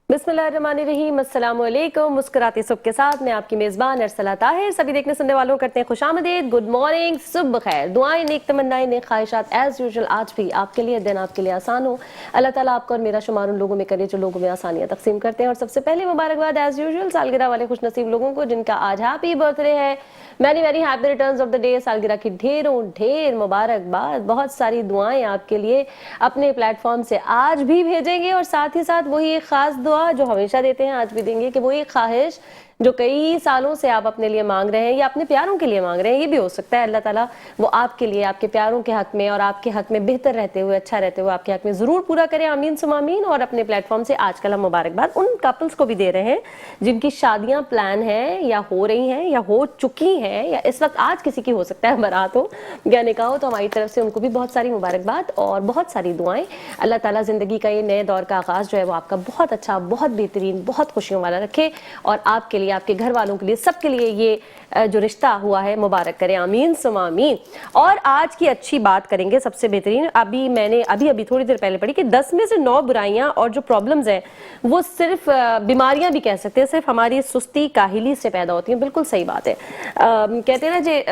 बिस्मिल्लाहिर्रहमानिर्रहीम, अस्सलाम वालेकुम। मुस्कुराते सुबह के साथ मैं आपकी मेज़बान अरसला ताहिर सभी देखने सुनने वालों करते हैं खुशामदीद, गुड मॉर्निंग, सुबह खैर। दुआएं, नेक तमन्नाएं, नेक ख्वाहिशात एज यूजुअल आज भी आपके लिए, दिन आपके लिए आसान हो। अल्लाह ताला आपको और मेरा शुमार उन लोगों में करे जो लोगों में आसानियां तकसीम करते हैं। और सबसे पहले मुबारकबाद एज यूजुअल सालगिरह वाले खुश नसीब लोगों को जिनका आज हैप्पी बर्थडे है। Many very happy returns of the day. सालगिरह की ढेरों ढेर मुबारकबाद। बहुत सारी दुआएं आपके लिए अपने प्लेटफॉर्म से आज भी भेजेंगे और साथ ही साथ वही एक खास दुआ जो हमेशा देते हैं आज भी देंगे कि वो एक ख्वाहिश जो कई सालों से आप अपने लिए मांग रहे हैं या अपने प्यारों के लिए मांग रहे हैं, ये भी हो सकता है अल्लाह ताला वो आपके लिए, आपके प्यारों के हक में और आपके हक में बेहतर रहते हुए, अच्छा रहते हुए आपके हक में ज़रूर पूरा करें। आमीन सुम आमीन। और अपने प्लेटफॉर्म से आजकल हम मुबारकबाद उन कपल्स को भी दे रहे हैं जिनकी शादियां प्लान हैं या हो रही हैं या हो चुकी हैं या इस वक्त आज किसी की हो सकता है बारात हो या निकाह हो, तो हमारी तरफ से उनको भी बहुत सारी मुबारकबाद और बहुत सारी दुआएं। अल्लाह ताला ज़िंदगी का ये नए दौर का आगाज़ जो है वो आपका बहुत अच्छा, बहुत बेहतरीन, बहुत खुशियों वाला रखे और आपके लिए, आपके घर वालों के लिए, सबके लिए ये जो रिश्ता हुआ है मुबारक करें। आमीन सुम आमीन। और आज की अच्छी बात करेंगे सबसे बेहतरीन। मैंने अभी थोड़ी देर पहले पढ़ी कि 10 में से 9 बुराइयां और जो प्रॉब्लम्स हैं वो सिर्फ बीमारियां भी कह सकते हैं, सिर्फ हमारी सुस्ती काहिली से पैदा होती हैं। बिल्कुल सही बात है। कहते हैं ना जे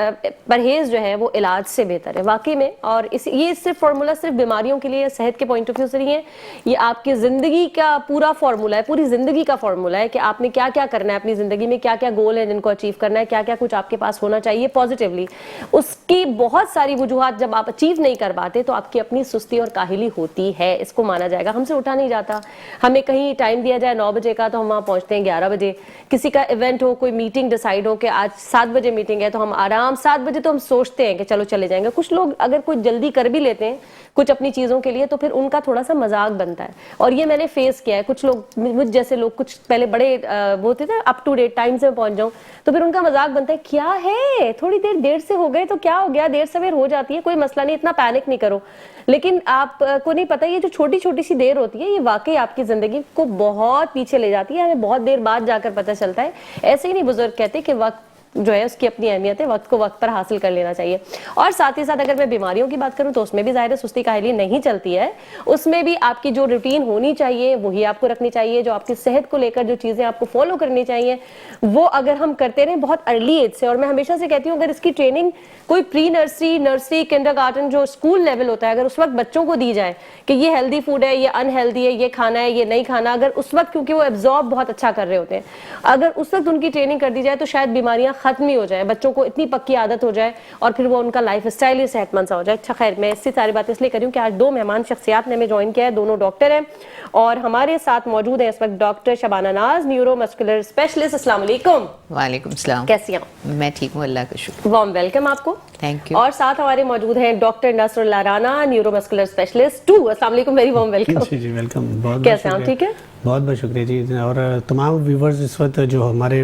परहेज जो है वो इलाज से बेहतर है वाकई में। और ये सिर्फ फार्मूला सिर्फ बीमारियों के लिए, सेहत के पॉइंट ऑफ व्यू से नहीं है, ये आपकी जिंदगी का पूरा फार्मूला है, पूरी जिंदगी का फार्मूला है कि आपने क्या क्या करना है अपनी जिंदगी में, क्या क्या गोल है जिनको अचीव करना है, क्या क्या कुछ आपके पास होना चाहिए पॉजिटिवली। उसकी बहुत सारी वजूहात जब आप अचीव नहीं कर पाते तो आपकी अपनी सुस्ती और काहिली होती है, इसको माना जाएगा। हमसे उठा नहीं जाता। हमें कहीं टाइम दिया जाए 9 बजे का तो हम वहां पहुंचते हैं 11 बजे। किसी का इवेंट हो, कोई मीटिंग डिसाइड हो कि आज 7 बजे मीटिंग है तो हम आराम 7 बजे तो हम सोचते हैं कि चलो चले जाएंगे। कुछ लोग अगर कोई जल्दी कर भी लेते हैं कुछ अपनी चीजों के लिए तो फिर उनका थोड़ा सा मजाक बनता है और ये मैंने फेस किया है। कुछ लोग, मुझ जैसे लोग, कुछ पहले बड़े वो होते थे अप टू डेट टाइम से पहुंच जाऊं तो फिर उनका मजाक बनता है, क्या है थोड़ी देर से हो गए तो क्या हो गया, देर सवेर हो जाती है, कोई मसला नहीं, इतना पैनिक नहीं करो। लेकिन आपको नहीं पता ये जो छोटी छोटी सी देर होती है ये वाकई आपकी जिंदगी को बहुत पीछे ले जाती है। हमें बहुत देर बाद जाकर पता चलता है। ऐसे ही नहीं बुजुर्ग कहते कि वक्त जो है उसकी अपनी अहमियत है, वक्त को वक्त पर हासिल कर लेना चाहिए। और साथ ही साथ अगर मैं बीमारियों की बात करूं तो उसमें भी ज़ाहिर सुस्ती काहिली नहीं चलती है। उसमें भी आपकी जो रूटीन होनी चाहिए वही आपको रखनी चाहिए, जो आपकी सेहत को लेकर जो चीज़ें आपको फॉलो करनी चाहिए वो अगर हम करते रहें बहुत अर्ली एज से। और मैं हमेशा से कहती हूँ अगर इसकी ट्रेनिंग कोई प्री नर्सरी किंडरगार्टन जो स्कूल लेवल होता है अगर उस वक्त बच्चों को दी जाए कि ये हेल्दी फूड है, ये अनहेल्दी है, ये खाना है, ये नहीं खाना, अगर उस वक्त, क्योंकि वो एब्जॉर्ब बहुत अच्छा कर रहे होते हैं, अगर उस वक्त उनकी ट्रेनिंग कर दी जाए तो शायद बीमारियां खत्म ही हो जाए, बच्चों को इतनी पक्की आदत हो जाए और फिर वो उनका लाइफ स्टाइल ही सेहतमंद सा हो जाए। अच्छा खैर, मैं इससे सारी बातें इसलिए करी हूँ कि आज 2 मेहमान शख्सियात ने हमें ज्वाइन किया है, दोनों डॉक्टर हैं और हमारे साथ मौजूद है इस वक्त डॉक्टर शबाना नाज, न्यूरोमस्कुलर स्पेशलिस्ट। अस्सलाम वालेकुम। वालेकुम सलाम। कैसी हैं? मैं ठीक हूँ, अल्लाह का शुक्र। वार्म वेलकम आपको। Thank you. और साथ हमारे मौजूद हैं doctor Nasrullah Rana, neuromuscular specialist 2। अस्सलाम वालेकुम, वेरी वार्म वेलकम। जी वेलकम। बहुत कैसे हैं? ठीक है, बहुत बहुत शुक्रिया जी। और तमाम व्यूवर्स इस वक्त जो हमारे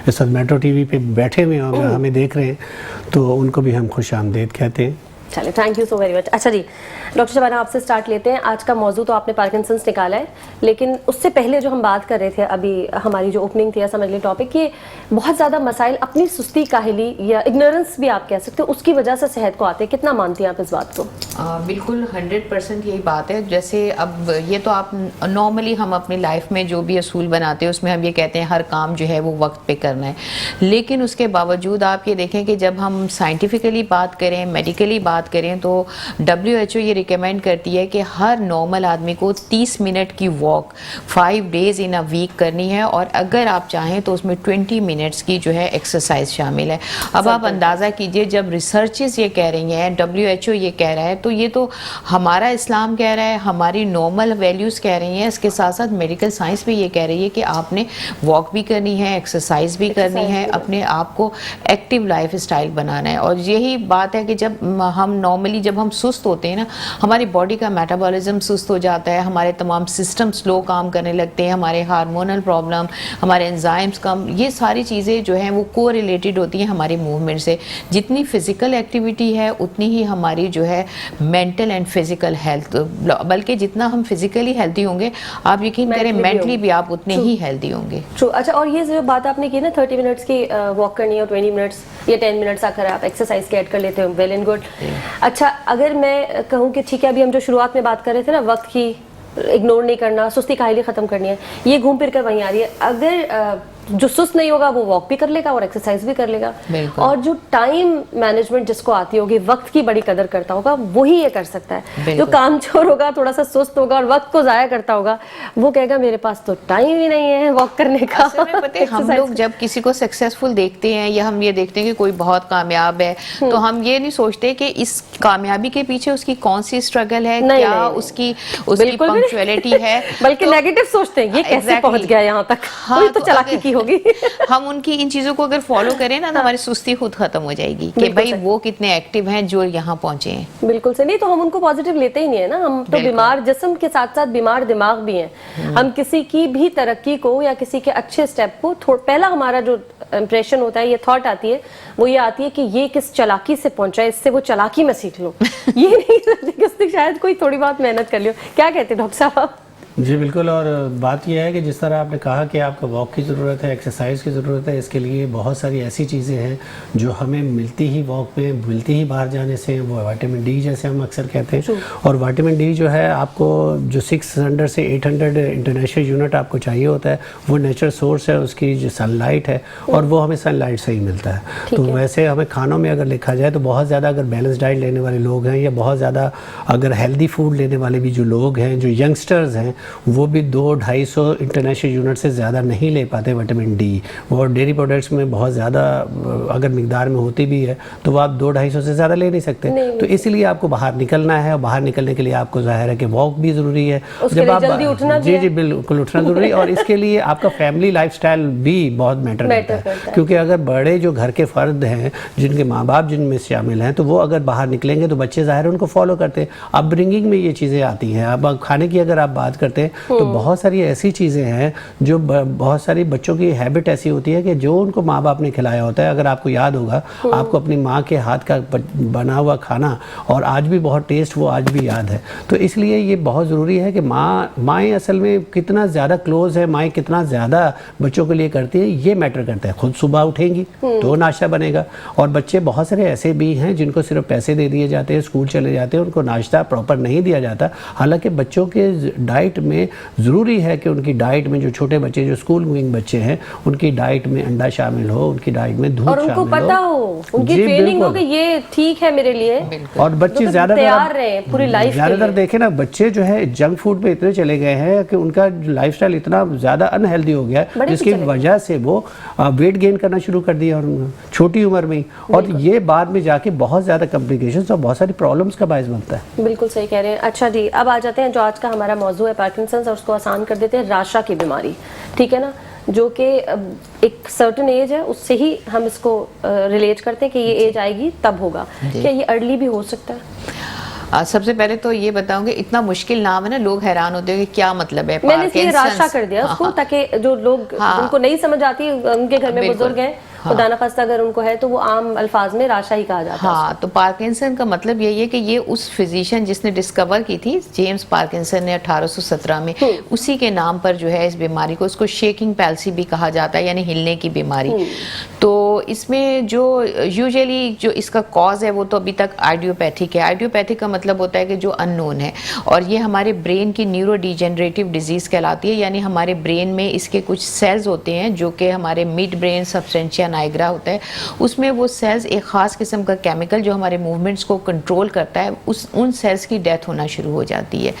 इस वक्त मेट्रो टीवी पे बैठे हुए हैं हमें देख रहे हैं तो उनको भी हम खुश आमदीद कहते हैं। चलिए, thank you so very much. अच्छा जी डॉक्टर शबाना, आपसे स्टार्ट लेते हैं। आज का मौजू तो आपने पार्किंसंस निकाला है, लेकिन उससे पहले जो हम बात कर रहे थे अभी, हमारी जो ओपनिंग थी, समझ लीजिए टॉपिक, ये बहुत ज़्यादा मसाइल अपनी सुस्ती काहिली या इग्नोरेंस भी आप कह सकते हो उसकी वजह से सेहत को आते हैं। कितना मानती हैं आप इस बात को? बिल्कुल 100% यही बात है। जैसे अब ये तो आप नॉर्मली हम अपनी लाइफ में जो भी असूल बनाते हैं उसमें हम ये कहते हैं हर काम जो है वो वक्त पे करना है, लेकिन उसके बावजूद आप ये देखें कि जब हम साइंटिफिकली बात करें, मेडिकली बात करें तो WHO ये रिकमेंड करती है कि हर नॉर्मल आदमी को 30 मिनट की walk 5 days in a week करनी है और अगर आप चाहें तो उसमें 20 मिनट्स की जो है एक्सरसाइज शामिल है। अब आप अंदाज़ा कीजिए जब रिसर्चेस ये कह रही हैं, WHO ये कह रहा है, तो ये तो हमारा इस्लाम कह रहा है, हमारी नॉर्मल वैल्यूज़ कह रही हैं, इसके साथ साथ मेडिकल साइंस भी ये कह रही है कि आपने वॉक भी करनी है, एक्सरसाइज भी करनी है, अपने आप को एक्टिव लाइफ स्टाइल बनाना है। और यही बात है कि जब हम नॉर्मली जब हम सुस्त होते हैं ना, हमारी बॉडी का मेटाबॉलिज्म सुस्त हो जाता है, हमारे तमाम सिस्टम स्लो काम करने लगते हैं, हमारे हार्मोनल प्रॉब्लम, हमारे एंजाइम्स कम, ये सारी चीज़ें जो हैं वो को रिलेटेड होती हैं हमारी मूवमेंट से। जितनी फिजिकल एक्टिविटी है उतनी ही हमारी जो है मेंटल एंड फिजिकल हेल्थ, बल्कि जितना हम फिजिकली हेल्दी होंगे आप यकीन करें मेंटली भी आप उतने ही हेल्दी होंगे। अच्छा, और ये जो बात आपने की ना 30 मिनट्स की वॉक करनी है और 20 मिनट्स या 10 मिनट्स आकर आप एक्सरसाइज के ऐड कर लेते हो, वेल एंड गुड। अच्छा, अगर मैं कहूँ कि ठीक है, अभी हम जो शुरुआत में बात कर रहे थे ना वक्त की, इग्नोर नहीं करना, सुस्ती काहली खत्म करनी है, ये घूम फिर कर वहीं आ रही है। अगर जो सुस्त नहीं होगा वो वॉक भी कर लेगा और एक्सरसाइज भी कर लेगा, और जो टाइम मैनेजमेंट जिसको आती होगी, वक्त की बड़ी कदर करता होगा, वही ये कर सकता है। जो कामचोर होगा, थोड़ा सा सुस्त होगा और वक्त को जाया करता होगा, वो कहेगा मेरे पास तो टाइम ही नहीं है वॉक करने का। असल में पता है, हम लोग जब किसी को सक्सेसफुल देखते हैं या हम ये देखते हैं कि कोई बहुत कामयाब है, तो हम ये नहीं सोचते कि इस कामयाबी के पीछे उसकी कौन सी स्ट्रगल है, क्या उसकी पंक्चुअलिटी है, बल्कि नेगेटिव सोचते हैं, ये कैसे पहुंच गया यहाँ तक, कोई तो चालाकी की होगी। हम उनकी इन चीजों को अगर फॉलो करें ना, तो हमारी सुस्ती खुद खत्म हो जाएगी कि भाई वो कितने एक्टिव हैं जो यहाँ पहुंचे हैं। बिल्कुल से नहीं, तो हम उनको पॉजिटिव लेते ही नहीं है ना, हम तो बीमार जिस्म के साथ साथ बीमार दिमाग भी हैं। हम किसी की भी तरक्की को या किसी के अच्छे स्टेप को पहला हमारा जो इंप्रेशन होता है, ये थॉट आती है, वो ये आती है कि ये किस चालाकी से पहुंचा है, इससे वो चालाकी मैं सीख लूं। ये नहीं सोचते कि उसने शायद कोई थोड़ी बहुत मेहनत कर लियो। क्या कहते हैं डॉक्टर साहब? जी बिल्कुल, और बात यह है कि जिस तरह आपने कहा कि आपको वॉक की ज़रूरत है, एक्सरसाइज की ज़रूरत है, इसके लिए बहुत सारी ऐसी चीज़ें हैं जो हमें मिलती ही वॉक पे, मिलती ही बाहर जाने से, वो विटामिन डी जैसे हम अक्सर कहते हैं। और विटामिन डी जो है आपको जो 600 से 800 इंटरनेशनल यूनिट आपको चाहिए होता है, वो नेचुरल सोर्स है उसकी जो सनलाइट है, और वो हमें सनलाइट से ही मिलता है। तो वैसे हमें खानों में अगर लिखा जाए तो बहुत ज़्यादा अगर बैलेंस डाइट लेने वाले लोग हैं, या बहुत ज़्यादा अगर हेल्दी फूड लेने वाले भी जो लोग हैं, जो यंगस्टर्स हैं, वो भी 200-250 इंटरनेशनल यूनिट से ज़्यादा नहीं ले पाते विटामिन डी। और डेयरी प्रोडक्ट्स में बहुत ज़्यादा अगर मिकदार में होती भी है तो वो आप 200-250 से ज़्यादा ले नहीं सकते। तो इसीलिए आपको बाहर निकलना है, और बाहर निकलने के लिए आपको ज़ाहिर है कि वॉक भी ज़रूरी है, जब आप जी बिल्कुल उठना ज़रूरी, और इसके लिए आपका फैमिली लाइफस्टाइल भी बहुत मैटर करता है। क्योंकि अगर बड़े जो घर के फ़र्द हैं, जिनके माँ बाप जिनमें शामिल हैं, तो वो अगर बाहर निकलेंगे तो बच्चे ज़ाहिर उनको फॉलो करते हैं। अपब्रिंगिंग में ये चीज़ें आती हैं। अब खाने की अगर आप बात करते हैं तो बहुत सारी ऐसी चीज़ें हैं जो बहुत सारी बच्चों की हैबिट ऐसी होती है कि जो उनको माँ बाप ने खिलाया होता है। अगर आपको याद होगा, आपको अपनी माँ के हाथ का बना हुआ खाना और आज भी बहुत टेस्ट वो आज भी याद है। तो इसलिए ये बहुत ज़रूरी है कि माएँ असल में कितना ज़्यादा क्लोज़ है, माएँ कितना ज़्यादा बच्चों के लिए करती है, ये मैटर करता है। खुद सुबह उठेंगी तो नाश्ता बनेगा, और बच्चे बहुत सारे ऐसे भी हैं जिनको सिर्फ पैसे दे दिए जाते हैं, स्कूल चले जाते हैं, उनको नाश्ता प्रॉपर नहीं दिया जाता। हालांकि बच्चों के डाइट में ज़रूरी है कि उनकी डाइट में, जो छोटे बच्चे जो स्कूल गोइंग बच्चे हैं, उनकी डाइट में अंडा शामिल हो, उनकी डाइट में दूध शामिल हो, और उनको पता हो, उनकी ट्रेनिंग हो कि ये ठीक है मेरे लिए। और बच्चे ज़्यादातर देखें ना, बच्चे जो है जंक फूड पे इतने चले गए हैं कि उनका लाइफस्टाइल इतना ज़्यादा अनहेल्दी हो गया है, जिसकी वजह से वो वेट गेन करना शुरू कर दिया और छोटी उम्र में, और ये बाद में जाके बहुत ज़्यादा कॉम्प्लिकेशंस और बहुत सारी प्रॉब्लम्स का बायस बनता है। बिल्कुल सही कह रहे हैं। अच्छा जी, अब आ जाते हैं जो आज का हमारा मौजू है, पार्किंसंस, और उसको आसान कर देते हैं, राशा की बीमारी। ठीक है ना, जो कि एक सर्टेन एज है, उससे ही हम इसको रिलेट करते हैं कि ये एज आएगी तब होगा। क्या ये अर्ली भी हो सकता है? सबसे पहले तो ये बताऊंगी, इतना मुश्किल नाम है ना, लोग हैरान होते हैं कि क्या मतलब है। मैंने इसलिए राशा कर दिया उसको, ताकि जो लोग उनको नहीं समझ आती, उनके घर में बुजुर्ग हैं, खुदा न खास्ता अगर उनको है, तो वो आम अल्फाज में राशा ही कहा जाता है। हाँ, तो पार्किंसन का मतलब यही है कि ये उस फिजिशियन जिसने डिस्कवर की थी, जेम्स पार्किंसन ने 1817 में, उसी के नाम पर जो है इस बीमारी को, उसको शेकिंग पैल्सी भी कहा जाता है, यानी हिलने की बीमारी। तो इसमें जो यूजुअली जो इसका कॉज है वो तो अभी तक आइडियोपैथिक है। आइडियोपैथिक का मतलब होता है कि जो अननोन है, और ये हमारे ब्रेन की न्यूरो डिजेनरेटिव डिजीज कहलाती है, यानी हमारे ब्रेन में इसके कुछ सेल्स होते हैं जो कि हमारे मिड ब्रेन सबस्टेंशिया नाइग्रा होता है, उसमें वो सेल्स एक खास किस्म का केमिकल जो हमारे मूवमेंट्स को कंट्रोल करता है, उन सेल्स की डेथ होना शुरू हो जाती है।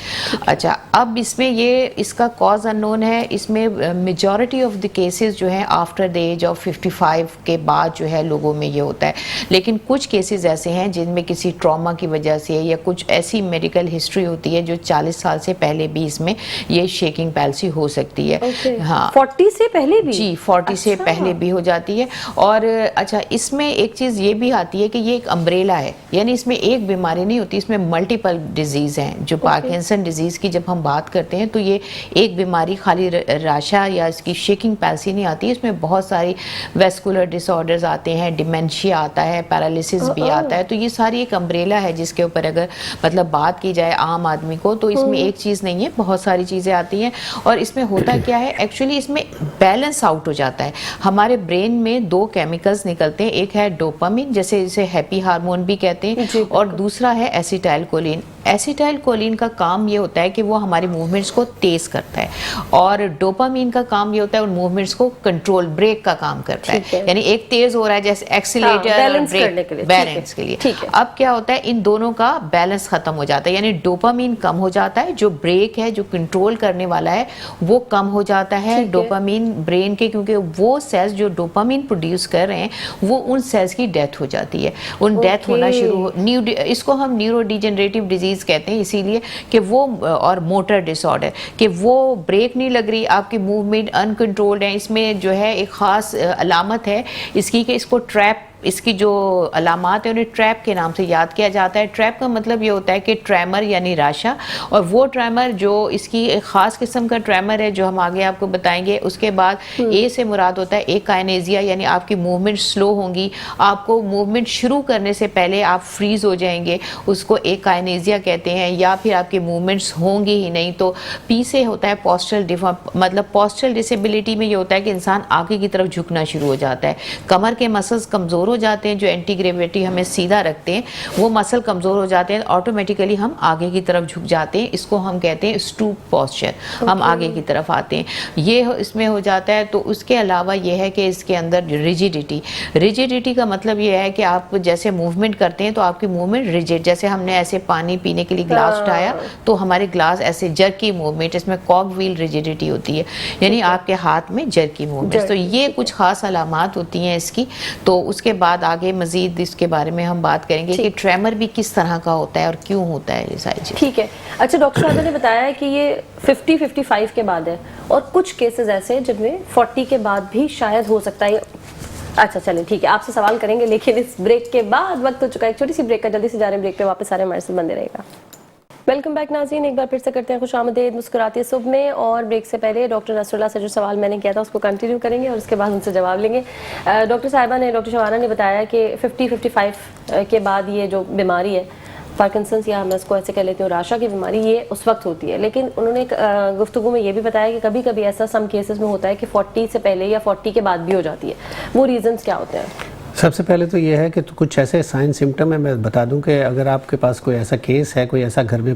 अच्छा, अब इसमें ये इसका कॉज अननोन है। इसमें मेजॉरिटी ऑफ द केसेस जो है आफ्टर द एज ऑफ 55 के बाद जो है लोगों में ये होता है, लेकिन कुछ केसेस ऐसे हैं जिनमें किसी ट्रॉमा की वजह से या कुछ ऐसी मेडिकल हिस्ट्री होती है जो 40 साल से पहले भी इसमें ये शेकिंग पैल्सी हो सकती है। हाँ, 40 से पहले भी? जी, 40 से पहले भी हो जाती है। और अच्छा, इसमें एक चीज़ ये भी आती है कि ये एक अम्ब्रेला है, यानी इसमें एक बीमारी नहीं होती, इसमें मल्टीपल डिजीज़ हैं। जो पार्किंसन डिजीज़ की जब हम बात करते हैं तो ये एक बीमारी खाली राशा या इसकी शेकिंग पैल्सी नहीं आती, इसमें बहुत सारी वेस्कुलर डिसऑर्डर्स आते हैं, डिमेंशिया आता है, पैरालिसिस भी आता है। तो ये सारी एक अम्ब्रेला है जिसके ऊपर अगर मतलब बात की जाए आम आदमी को, तो इसमें एक चीज़ नहीं है, बहुत सारी चीज़ें आती हैं। और इसमें होता क्या है, एक्चुअली इसमें बैलेंस आउट हो जाता है। हमारे ब्रेन में दो केमिकल्स निकलते हैं, एक है डोपामिन जैसे इसे हैप्पी हार्मोन भी कहते हैं, और दूसरा है एसिटाइलकोलिन। एसिटाइलकोलिन का काम ये होता है कि वो हमारे मूवमेंट्स को तेज करता है, और डोपामिन का काम ये होता है उन मूवमेंट्स को कंट्रोल, ब्रेक का काम करता है। यानी एक तेज हो रहा है जैसे एक्सीलरेटर और ब्रेक, बैलेंस के लिए। अब क्या होता है, इन दोनों का बैलेंस खत्म हो जाता है, यानी डोपामिन कम हो जाता है, जो ब्रेक है, जो कंट्रोल करने वाला है, वो कम हो जाता है डोपामिन ब्रेन के, क्योंकि वो सेल्स जो डोपामिन प्रोड्यूस कर रहे हैं वो उन सेल्स की डेथ हो जाती है, उन डेथ होना शुरू इसको हम न्यूरो डिजेनरेटिव डिजीज कहते हैं, इसीलिए कि वो, और मोटर डिसऑर्डर, कि वो ब्रेक नहीं लग रही, आपकी मूवमेंट अनकंट्रोल्ड है। इसमें जो है एक खास अलामत है इसकी कि इसको ट्रैप, इसकी जो अलामात है उन्हें ट्रैप के नाम से याद किया जाता है। ट्रैप का मतलब ये होता है कि ट्रैमर यानी राशा, और वो ट्रैमर जो इसकी एक ख़ास किस्म का ट्रैमर है जो हम आगे आपको बताएंगे। उसके बाद ए से मुराद होता है एकाइनेसिया, यानी आपकी मूवमेंट स्लो होंगी, आपको मूवमेंट शुरू करने से पहले आप फ्रीज हो जाएंगे, उसको एकाइनेसिया कहते हैं, या फिर आपकी मूवमेंट्स होंगी ही नहीं। तो पी से होता है पोस्चरल, मतलब पोस्चरल डिसेबिलिटी में ये होता है कि इंसान आगे की तरफ झुकना शुरू हो जाता है, कमर के मसल्स कमज़ोर हो जाते हैं, जो एंटी ग्रेविटी हमें सीधा रखते हैं वो मसल कमज़ोर हो जाते हैं, ऑटोमेटिकली हम आगे की तरफ झुक जाते हैं, इसको हम कहते हैं स्टूप पोस्चर, हम आगे की तरफ आते हैं, ये इसमें हो जाता है। तो उसके अलावा ये है कि इसके अंदर रिजिडिटी का मतलब ये है कि आप जैसे मूवमेंट करते हैं तो आपकी मूवमेंट रिजिड, जैसे हमने ऐसे पानी पीने के लिए ग्लास उठाया तो हमारे ग्लास ऐसे जर्की मूवमेंट, इसमें कॉग व्हील रिजिडिटी होती है, यानी आपके हाथ में जर्की मूवमेंट। तो ये कुछ खास अलामात होती हैं इसकी। तो उसके बाद आगे मजीद इसके बारे में हम बात करेंगे कि ट्रेमर भी किस तरह का होता है और क्यों होता है ये सारी चीज़। ठीक है। अच्छा डॉक्टर साहब ने बताया है कि ये 50-55 के बाद है, और कुछ केसेस ऐसे हैं जिनमें 40 के बाद भी शायद हो सकता है। अच्छा चलें ठीक है, आपसे सवाल करेंगे, लेकिन इस ब्रेक के बाद वक्त हो चुका है एक छोटी सी ब्रेक का, जल्दी से जा रहे हैं ब्रेक पे, वापस आ रहे हैं, हमारे साथ बंदे रहेगा। वेलकम बैक नाज़रीन, एक बार फिर से करते हैं खुशामदीद मुस्कुराती सुबह में। और ब्रेक से पहले डॉक्टर नसरुल्लाह से जो सवाल मैंने किया था उसको कंटिन्यू करेंगे और उसके बाद उनसे जवाब लेंगे। डॉक्टर साहिबा ने, डॉक्टर शवाना ने बताया कि 50-55 के बाद ये जो बीमारी है पार्किंसंस, या मैं इसको ऐसे कह लेती हूँ राशा की बीमारी, ये उस वक्त होती है। लेकिन उन्होंने गुफ्तगू में ये भी बताया कि कभी कभी ऐसा सम केसेस में होता है कि 40 से पहले या 40 के बाद भी हो जाती है। वो रीजंस क्या होते हैं? सबसे पहले तो ये है कि कुछ ऐसे साइन सिम्टम है, मैं बता दूं कि अगर आपके पास कोई ऐसा केस है, कोई ऐसा घर में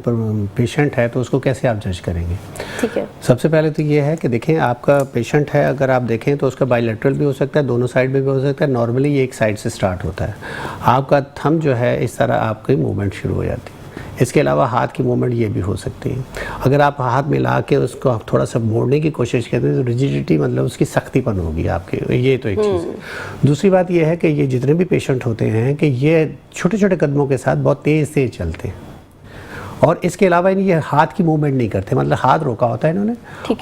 पेशेंट है, तो उसको कैसे आप जज करेंगे। ठीक है। सबसे पहले तो ये है कि देखें आपका पेशेंट है, अगर आप देखें तो उसका बायलैटरल भी हो सकता है, दोनों साइड में भी हो सकता है, नॉर्मली ये एक साइड से स्टार्ट होता है। आपका थंब जो है इस तरह आपकी मूवमेंट शुरू हो जाती है। इसके अलावा हाथ की मूवमेंट ये भी हो सकती है। अगर आप हाथ मिला के उसको आप थोड़ा सा मोड़ने की कोशिश करते हैं तो रिजिडिटी, मतलब उसकी सख्तीपन होगी आपकी, ये तो एक चीज़ है। दूसरी बात ये है कि ये जितने भी पेशेंट होते हैं कि ये छोटे छोटे कदमों के साथ बहुत तेज़ चलते हैं, और इसके अलावा ये हाथ की मूवमेंट नहीं करते, मतलब हाथ रोका होता है इन्होंने,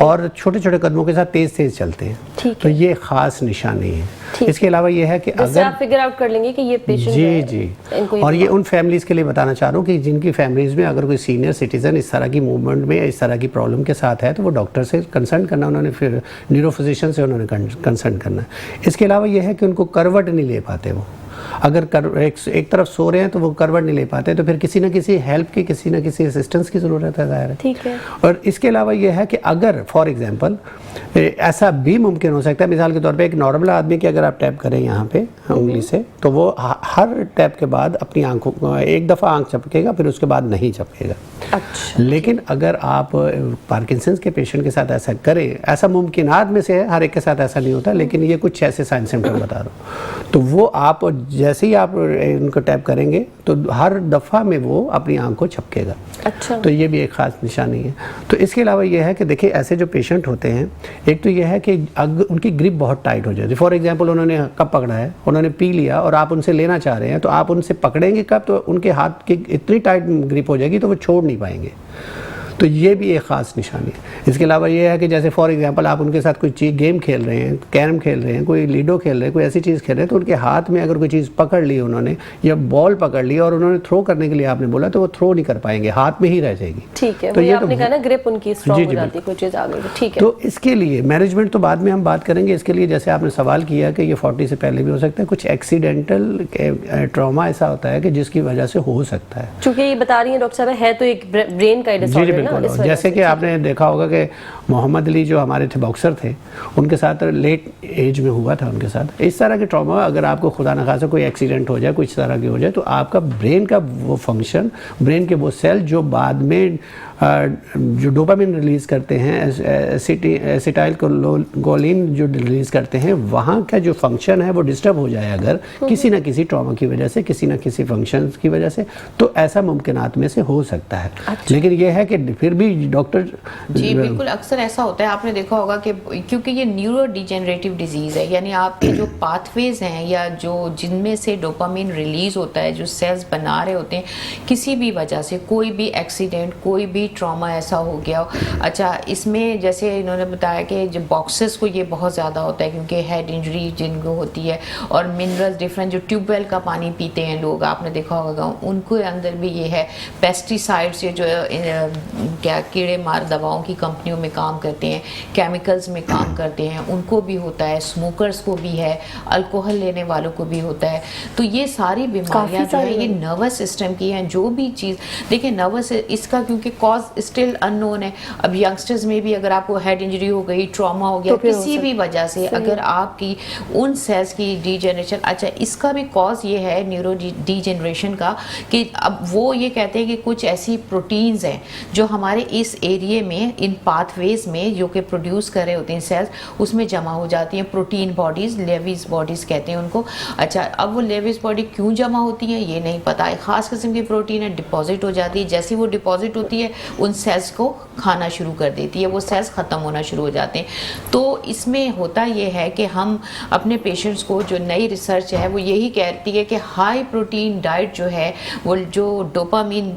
और छोटे छोटे कदमों के साथ तेज चलते हैं, तो ये खास निशानी है। इसके अलावा ये है कि अगर आप फिगर आउट कर लेंगे कि ये पेशेंट जी, और ये उन फैमिलीज़ के लिए बताना चाह रहा हूँ कि जिनकी फैमिलीज़ में अगर कोई सीनियर सिटीज़न इस तरह की मूवमेंट में, इस तरह की प्रॉब्लम के साथ है, तो वो डॉक्टर से कंसल्ट करना, उन्होंने फिर न्यूरो फिजिशियन से उन्होंने कंसल्ट करना है। इसके अलावा ये है कि उनको करवट नहीं ले पाते, वो अगर एक तरफ सो रहे हैं तो वो करवट नहीं ले पाते, तो फिर किसी न किसी हेल्प की, किसी न किसी असिस्टेंस की ज़रूरत है, ज़ाहिर है। ठीक है। और इसके अलावा ये है कि अगर फॉर एग्जांपल ऐसा भी मुमकिन हो सकता है, मिसाल के तौर पे एक नॉर्मल आदमी की अगर आप टैप करें यहाँ पे उंगली से, तो वो हर टैप के बाद अपनी आंखों, एक दफ़ा आंख झपकेगा, फिर उसके बाद नहीं झपकेगा। अच्छा। लेकिन अगर आप पार्किंसंस के पेशेंट के साथ ऐसा करें, ऐसा मुमकिनात में से है, हर एक के साथ ऐसा नहीं होता, लेकिन ये कुछ ऐसे साइन सिम्टम बता रहा हूँ, तो वो आप जैसे ही आप उनको टैप करेंगे तो हर दफ़ा में वो अपनी आंख को झपकेगा। अच्छा। तो ये भी एक ख़ास निशानी है। तो इसके अलावा ये है कि देखिए ऐसे जो पेशेंट होते हैं, एक तो ये है कि उनकी ग्रिप बहुत टाइट हो जाती है। फॉर एग्जांपल उन्होंने कप पकड़ा है, उन्होंने पी लिया और आप उनसे लेना चाह रहे हैं, तो आप उनसे पकड़ेंगे कप, तो उनके हाथ की इतनी टाइट ग्रिप हो जाएगी तो वो छोड़ नहीं पाएंगे। तो ये भी एक ख़ास निशानी है। इसके अलावा ये है कि जैसे फॉर एग्जांपल आप उनके साथ कोई चीज़ गेम खेल रहे हैं, कैरम खेल रहे हैं, कोई लीडो खेल रहे हैं, कोई ऐसी चीज़ खेल रहे हैं, तो उनके हाथ में अगर कोई चीज़ पकड़ ली उन्होंने, या बॉल पकड़ ली और उन्होंने थ्रो करने के लिए आपने बोला, तो वो थ्रो नहीं कर पाएंगे, हाथ में ही रह जाएगी। ठीक है। तो ये आपने कहा ना ग्रिप उनकी स्ट्रांग हो जाती है, कोई चीज़ आ गई। ठीक है। तो इसके लिए मैनेजमेंट तो बाद में हम बात करेंगे। इसके लिए जैसे आपने सवाल किया कि ये 40 से पहले भी हो सकता है, कुछ एक्सीडेंटल ट्रॉमा ऐसा होता है कि जिसकी वजह से हो सकता है। चूँकि ये बता रही हैं डॉक्टर साहब, है तो एक ब्रेन का डिसऑर्डर, ना इस वजह जैसे कि आपने देखा होगा कि मोहम्मद अली जो हमारे थे बॉक्सर थे, उनके साथ लेट एज में हुआ था उनके साथ। इस तरह के ट्रॉमा अगर आपको खुदा न खासा कोई एक्सीडेंट हो जाए, कुछ तरह की हो जाए, तो आपका ब्रेन का वो फंक्शन, ब्रेन के वो सेल जो बाद में जो डोपामिन रिलीज़ करते हैं, एसिटाइल कोलिन जो रिलीज़ करते हैं, वहाँ का जो फंक्शन है वो डिस्टर्ब हो जाए अगर किसी न किसी ट्रॉमा की वजह से, किसी न किसी फंक्शन की वजह से, तो ऐसा मुमकिनात में से हो सकता है। अच्छा। लेकिन ये है कि फिर भी डॉक्टर जी बिल्कुल, अक्सर ऐसा होता है, आपने देखा होगा कि क्योंकि ये न्यूरो डिजेनरेटिव डिजीज़ है, यानी आपके जो पाथवेज हैं या जो जिनमें से डोपामिन रिलीज़ होता है, जो सेल्स बना रहे होते हैं, किसी भी वजह से, कोई भी एक्सीडेंट, कोई भी ट्रॉमा ऐसा हो गया हो। अच्छा, इसमें जैसे इन्होंने बताया कि जो बॉक्सेस को ये बहुत ज़्यादा होता है क्योंकि हेड इंजरी जिनको होती है, और मिनरल्स डिफरेंट, जो ट्यूबवेल का पानी पीते हैं लोग, आपने देखा होगा उनके अंदर भी ये है। पेस्टिसाइड्स, ये जो क्या कीड़े मार दवाओं की कंपनियों में काम करते हैं, केमिकल्स में काम करते हैं, उनको भी होता है, स्मोकर्स को भी है, अल्कोहल लेने वालों को भी होता है। तो ये सारी बीमारियां जो है ये नर्वस सिस्टम की हैं। जो भी चीज़ देखिए नर्वस, इसका क्योंकि कॉज स्टिल अननोन है। अब यंगस्टर्स में भी अगर आपको हेड इंजरी हो गई, ट्रॉमा हो गया, तो किसी भी वजह से अगर आपकी उन सेल्स की डीजेनरेशन, अच्छा इसका भी कॉज ये है न्यूरो डीजेनरेशन का, कि अब वो ये कहते हैं कि कुछ ऐसी प्रोटीन्स हैं जो हमारे इस एरिया में, इन पाथवेज में जो कि प्रोड्यूस कर रहे होते हैं सेल्स, उसमें जमा हो जाती हैं प्रोटीन बॉडीज, लेविस बॉडीज कहते हैं उनको। अच्छा, अब वो लेविस बॉडी क्यों जमा होती है ये नहीं पता है। खास किस्म की प्रोटीन है, डिपॉजिट हो जाती है, जैसे वो डिपॉजिट होती है उन सेल्स को खाना शुरू कर देती है, वो सेल्स ख़त्म होना शुरू हो जाते हैं। तो इसमें होता ये है कि हम अपने पेशेंट्स को, जो नई रिसर्च है वो यही कहती है कि हाई प्रोटीन डाइट जो है, वो जो डोपामिन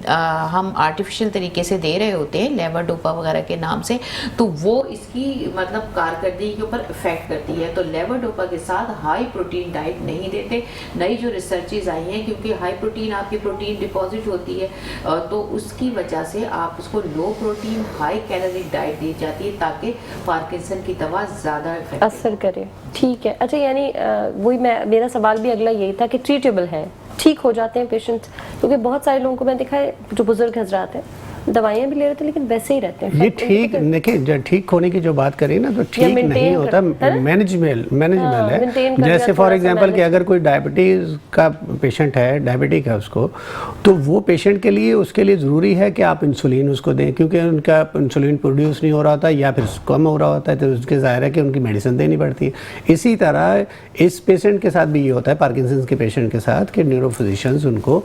हम आर्टिफिशियल तरीके से दे रहे होते हैं, लेवोडोपा वगैरह के नाम से, तो वो इसकी मतलब कारकर्दगी के ऊपर इफेक्ट करती है। तो लेवोडोपा के साथ हाई प्रोटीन डाइट नहीं देते। नई जो रिसर्चेज आई हैं, क्योंकि हाई प्रोटीन आपकी प्रोटीन डिपॉजिट होती है, तो उसकी वजह से आप उसको लो प्रोटीन हाई कैलोरी डाइट दी जाती है ताकि पार्किंसन की दवा ज़्यादा असर करे। ठीक है। अच्छा, यानी वही मेरा सवाल भी अगला यही था कि ट्रीटेबल है, ठीक हो जाते हैं पेशेंट्स? क्योंकि बहुत सारे लोगों को मैं देखा है जो बुजुर्ग हजरात हैं, दवाइयाँ भी ले रहे थे लेकिन वैसे ही रहते हैं। ये ठीक, देखिए जब ठीक होने की जो बात करें ना, तो ठीक नहीं होता, मैनेजेबल है। जैसे फॉर एग्जांपल कि अगर कोई डायबिटीज़ का पेशेंट है, डायबिटिक है उसको, तो वो पेशेंट के लिए, उसके लिए ज़रूरी है कि आप इंसुलिन उसको दें, क्योंकि उनका इंसुलिन प्रोड्यूस नहीं हो रहा होता या फिर कम हो रहा होता है, तो उसके ज़ाहिर है कि उनकी मेडिसिन देनी पड़ती है। इसी तरह इस पेशेंट के साथ भी ये होता है, पार्किंसंस के पेशेंट के साथ, कि न्यूरो फिजिशियंस उनको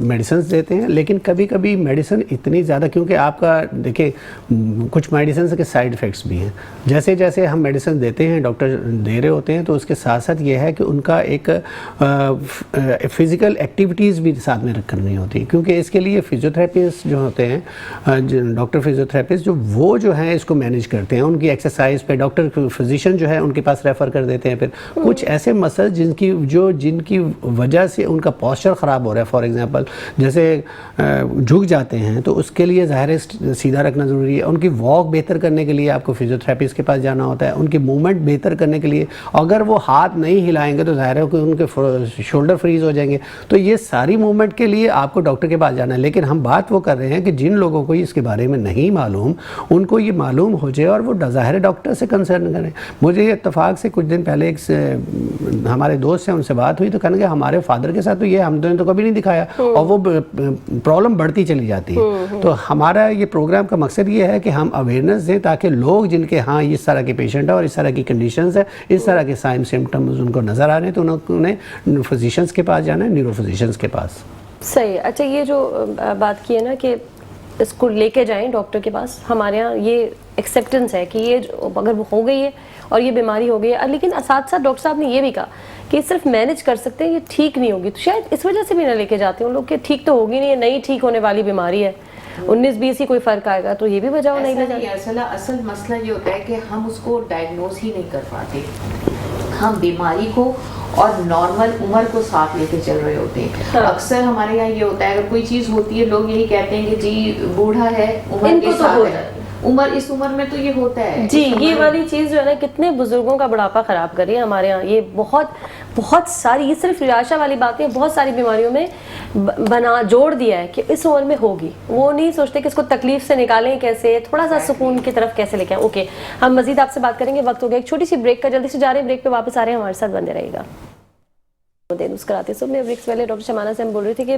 मेडिसिन देते हैं। लेकिन कभी कभी मेडिसिन इतनी ज़्यादा, क्योंकि आपका देखिए कुछ मेडिसिन के साइड इफ़ेक्ट्स भी हैं। जैसे जैसे हम मेडिसिन देते हैं, डॉक्टर दे रहे होते हैं, तो उसके साथ साथ ये है कि उनका एक फ़िज़िकल एक्टिविटीज़ भी साथ में करनी होती है, क्योंकि इसके लिए फिजियोथेरेपिस्ट जो होते हैं, डॉक्टर फिजियोथेरेपिस्ट वो जो हैं इसको मैनेज करते हैं। उनकी एक्सरसाइज पे डॉक्टर फिजिशियन जो है उनके पास रेफ़र कर देते हैं। फिर कुछ ऐसे मसल जिनकी वजह से उनका पॉस्चर ख़राब हो रहा है, फॉर एग्ज़ाम्पल जैसे झुक जाते हैं, तो उसके लिए ज़ाहिर है सीधा रखना ज़रूरी है। उनकी वॉक बेहतर करने के लिए आपको फिजियोथेरेपिस्ट के पास जाना होता है। उनकी मूवमेंट बेहतर करने के लिए अगर वो हाथ नहीं हिलाएंगे तो ज़ाहिर है कि उनके शोल्डर फ्रीज हो जाएंगे। तो ये सारी मूवमेंट के लिए आपको डॉक्टर के पास जाना है। लेकिन हम बात वो कर रहे हैं कि जिन लोगों को इसके बारे में नहीं मालूम, उनको ये मालूम हो जाए और वो ज़ाहिर है डॉक्टर से कंसर्न करें। मुझे ये इत्तेफाक से कुछ दिन पहले एक हमारे दोस्त से उनसे बात हुई, तो कहने कि हमारे फादर के साथ तो ये हमने तो कभी नहीं दिखाया, और वो प्रॉब्लम बढ़ती चली जाती है। तो हमारा ये प्रोग्राम का मकसद ये है कि हम अवेयरनेस दें, ताकि लोग जिनके हाँ इस तरह के पेशेंट है और इस तरह की कंडीशंस है, इस तरह के साइन सिम्टम्स उनको नज़र आ रहे हैं, तो उन्हें फिजिशियंस के पास जाना है, न्यूरो फिजिशियंस के पास। सही। अच्छा, ये जो बात की है ना कि इसको लेके जाएं डॉक्टर के पास, हमारे यहाँ ये एक्सेप्टेंस है कि ये अगर वो हो गई है और ये बीमारी हो गई है, लेकिन साथ साथ डॉक्टर साहब ने ये भी कहा कि सिर्फ मैनेज कर सकते हैं, ये ठीक नहीं होगी, तो शायद इस वजह से भी ना लेके जाते हैं लोग कि ठीक तो होगी नहीं, नहीं ठीक होने वाली बीमारी है, 19-20 ही कोई फ़र्क आएगा, तो ये भी वजह नहीं ले जाते। असल मसला ये होता है कि हम उसको डायग्नोज ही नहीं कर पाते। हम बीमारी को और नॉर्मल उम्र को साथ लेके चल रहे होते हैं। हाँ। अक्सर हमारे यहाँ ये होता है, अगर कोई चीज़ होती है लोग यही कहते हैं कि जी बूढ़ा है, उम्र के तो साथ हो है, उम्र इस उम्र में तो ये होता है। जी, ये वाली चीज़ जो है ना कितने बुजुर्गों का बुढ़ापा खराब कर रही है हमारे यहाँ। ये बहुत बहुत सारी, ये सिर्फ निराशा वाली बात है, बहुत सारी बीमारियों में बना जोड़ दिया है कि इस उम्र में होगी। वो नहीं सोचते कि इसको तकलीफ से निकालें कैसे, थोड़ा सा सुकून की तरफ कैसे लेके आएं। ओके, हम मजीद आपसे बात करेंगे, वक्त हो गया एक छोटी सी ब्रेक का, जल्दी से जा रहे हैं ब्रेक पे, वापस आ रहे हैं, हमारे साथ बने रहिएगा। मुस्कुराते सुबह ब्रेक से पहले डॉक्टर शमाना से हम बोल रहे थे कि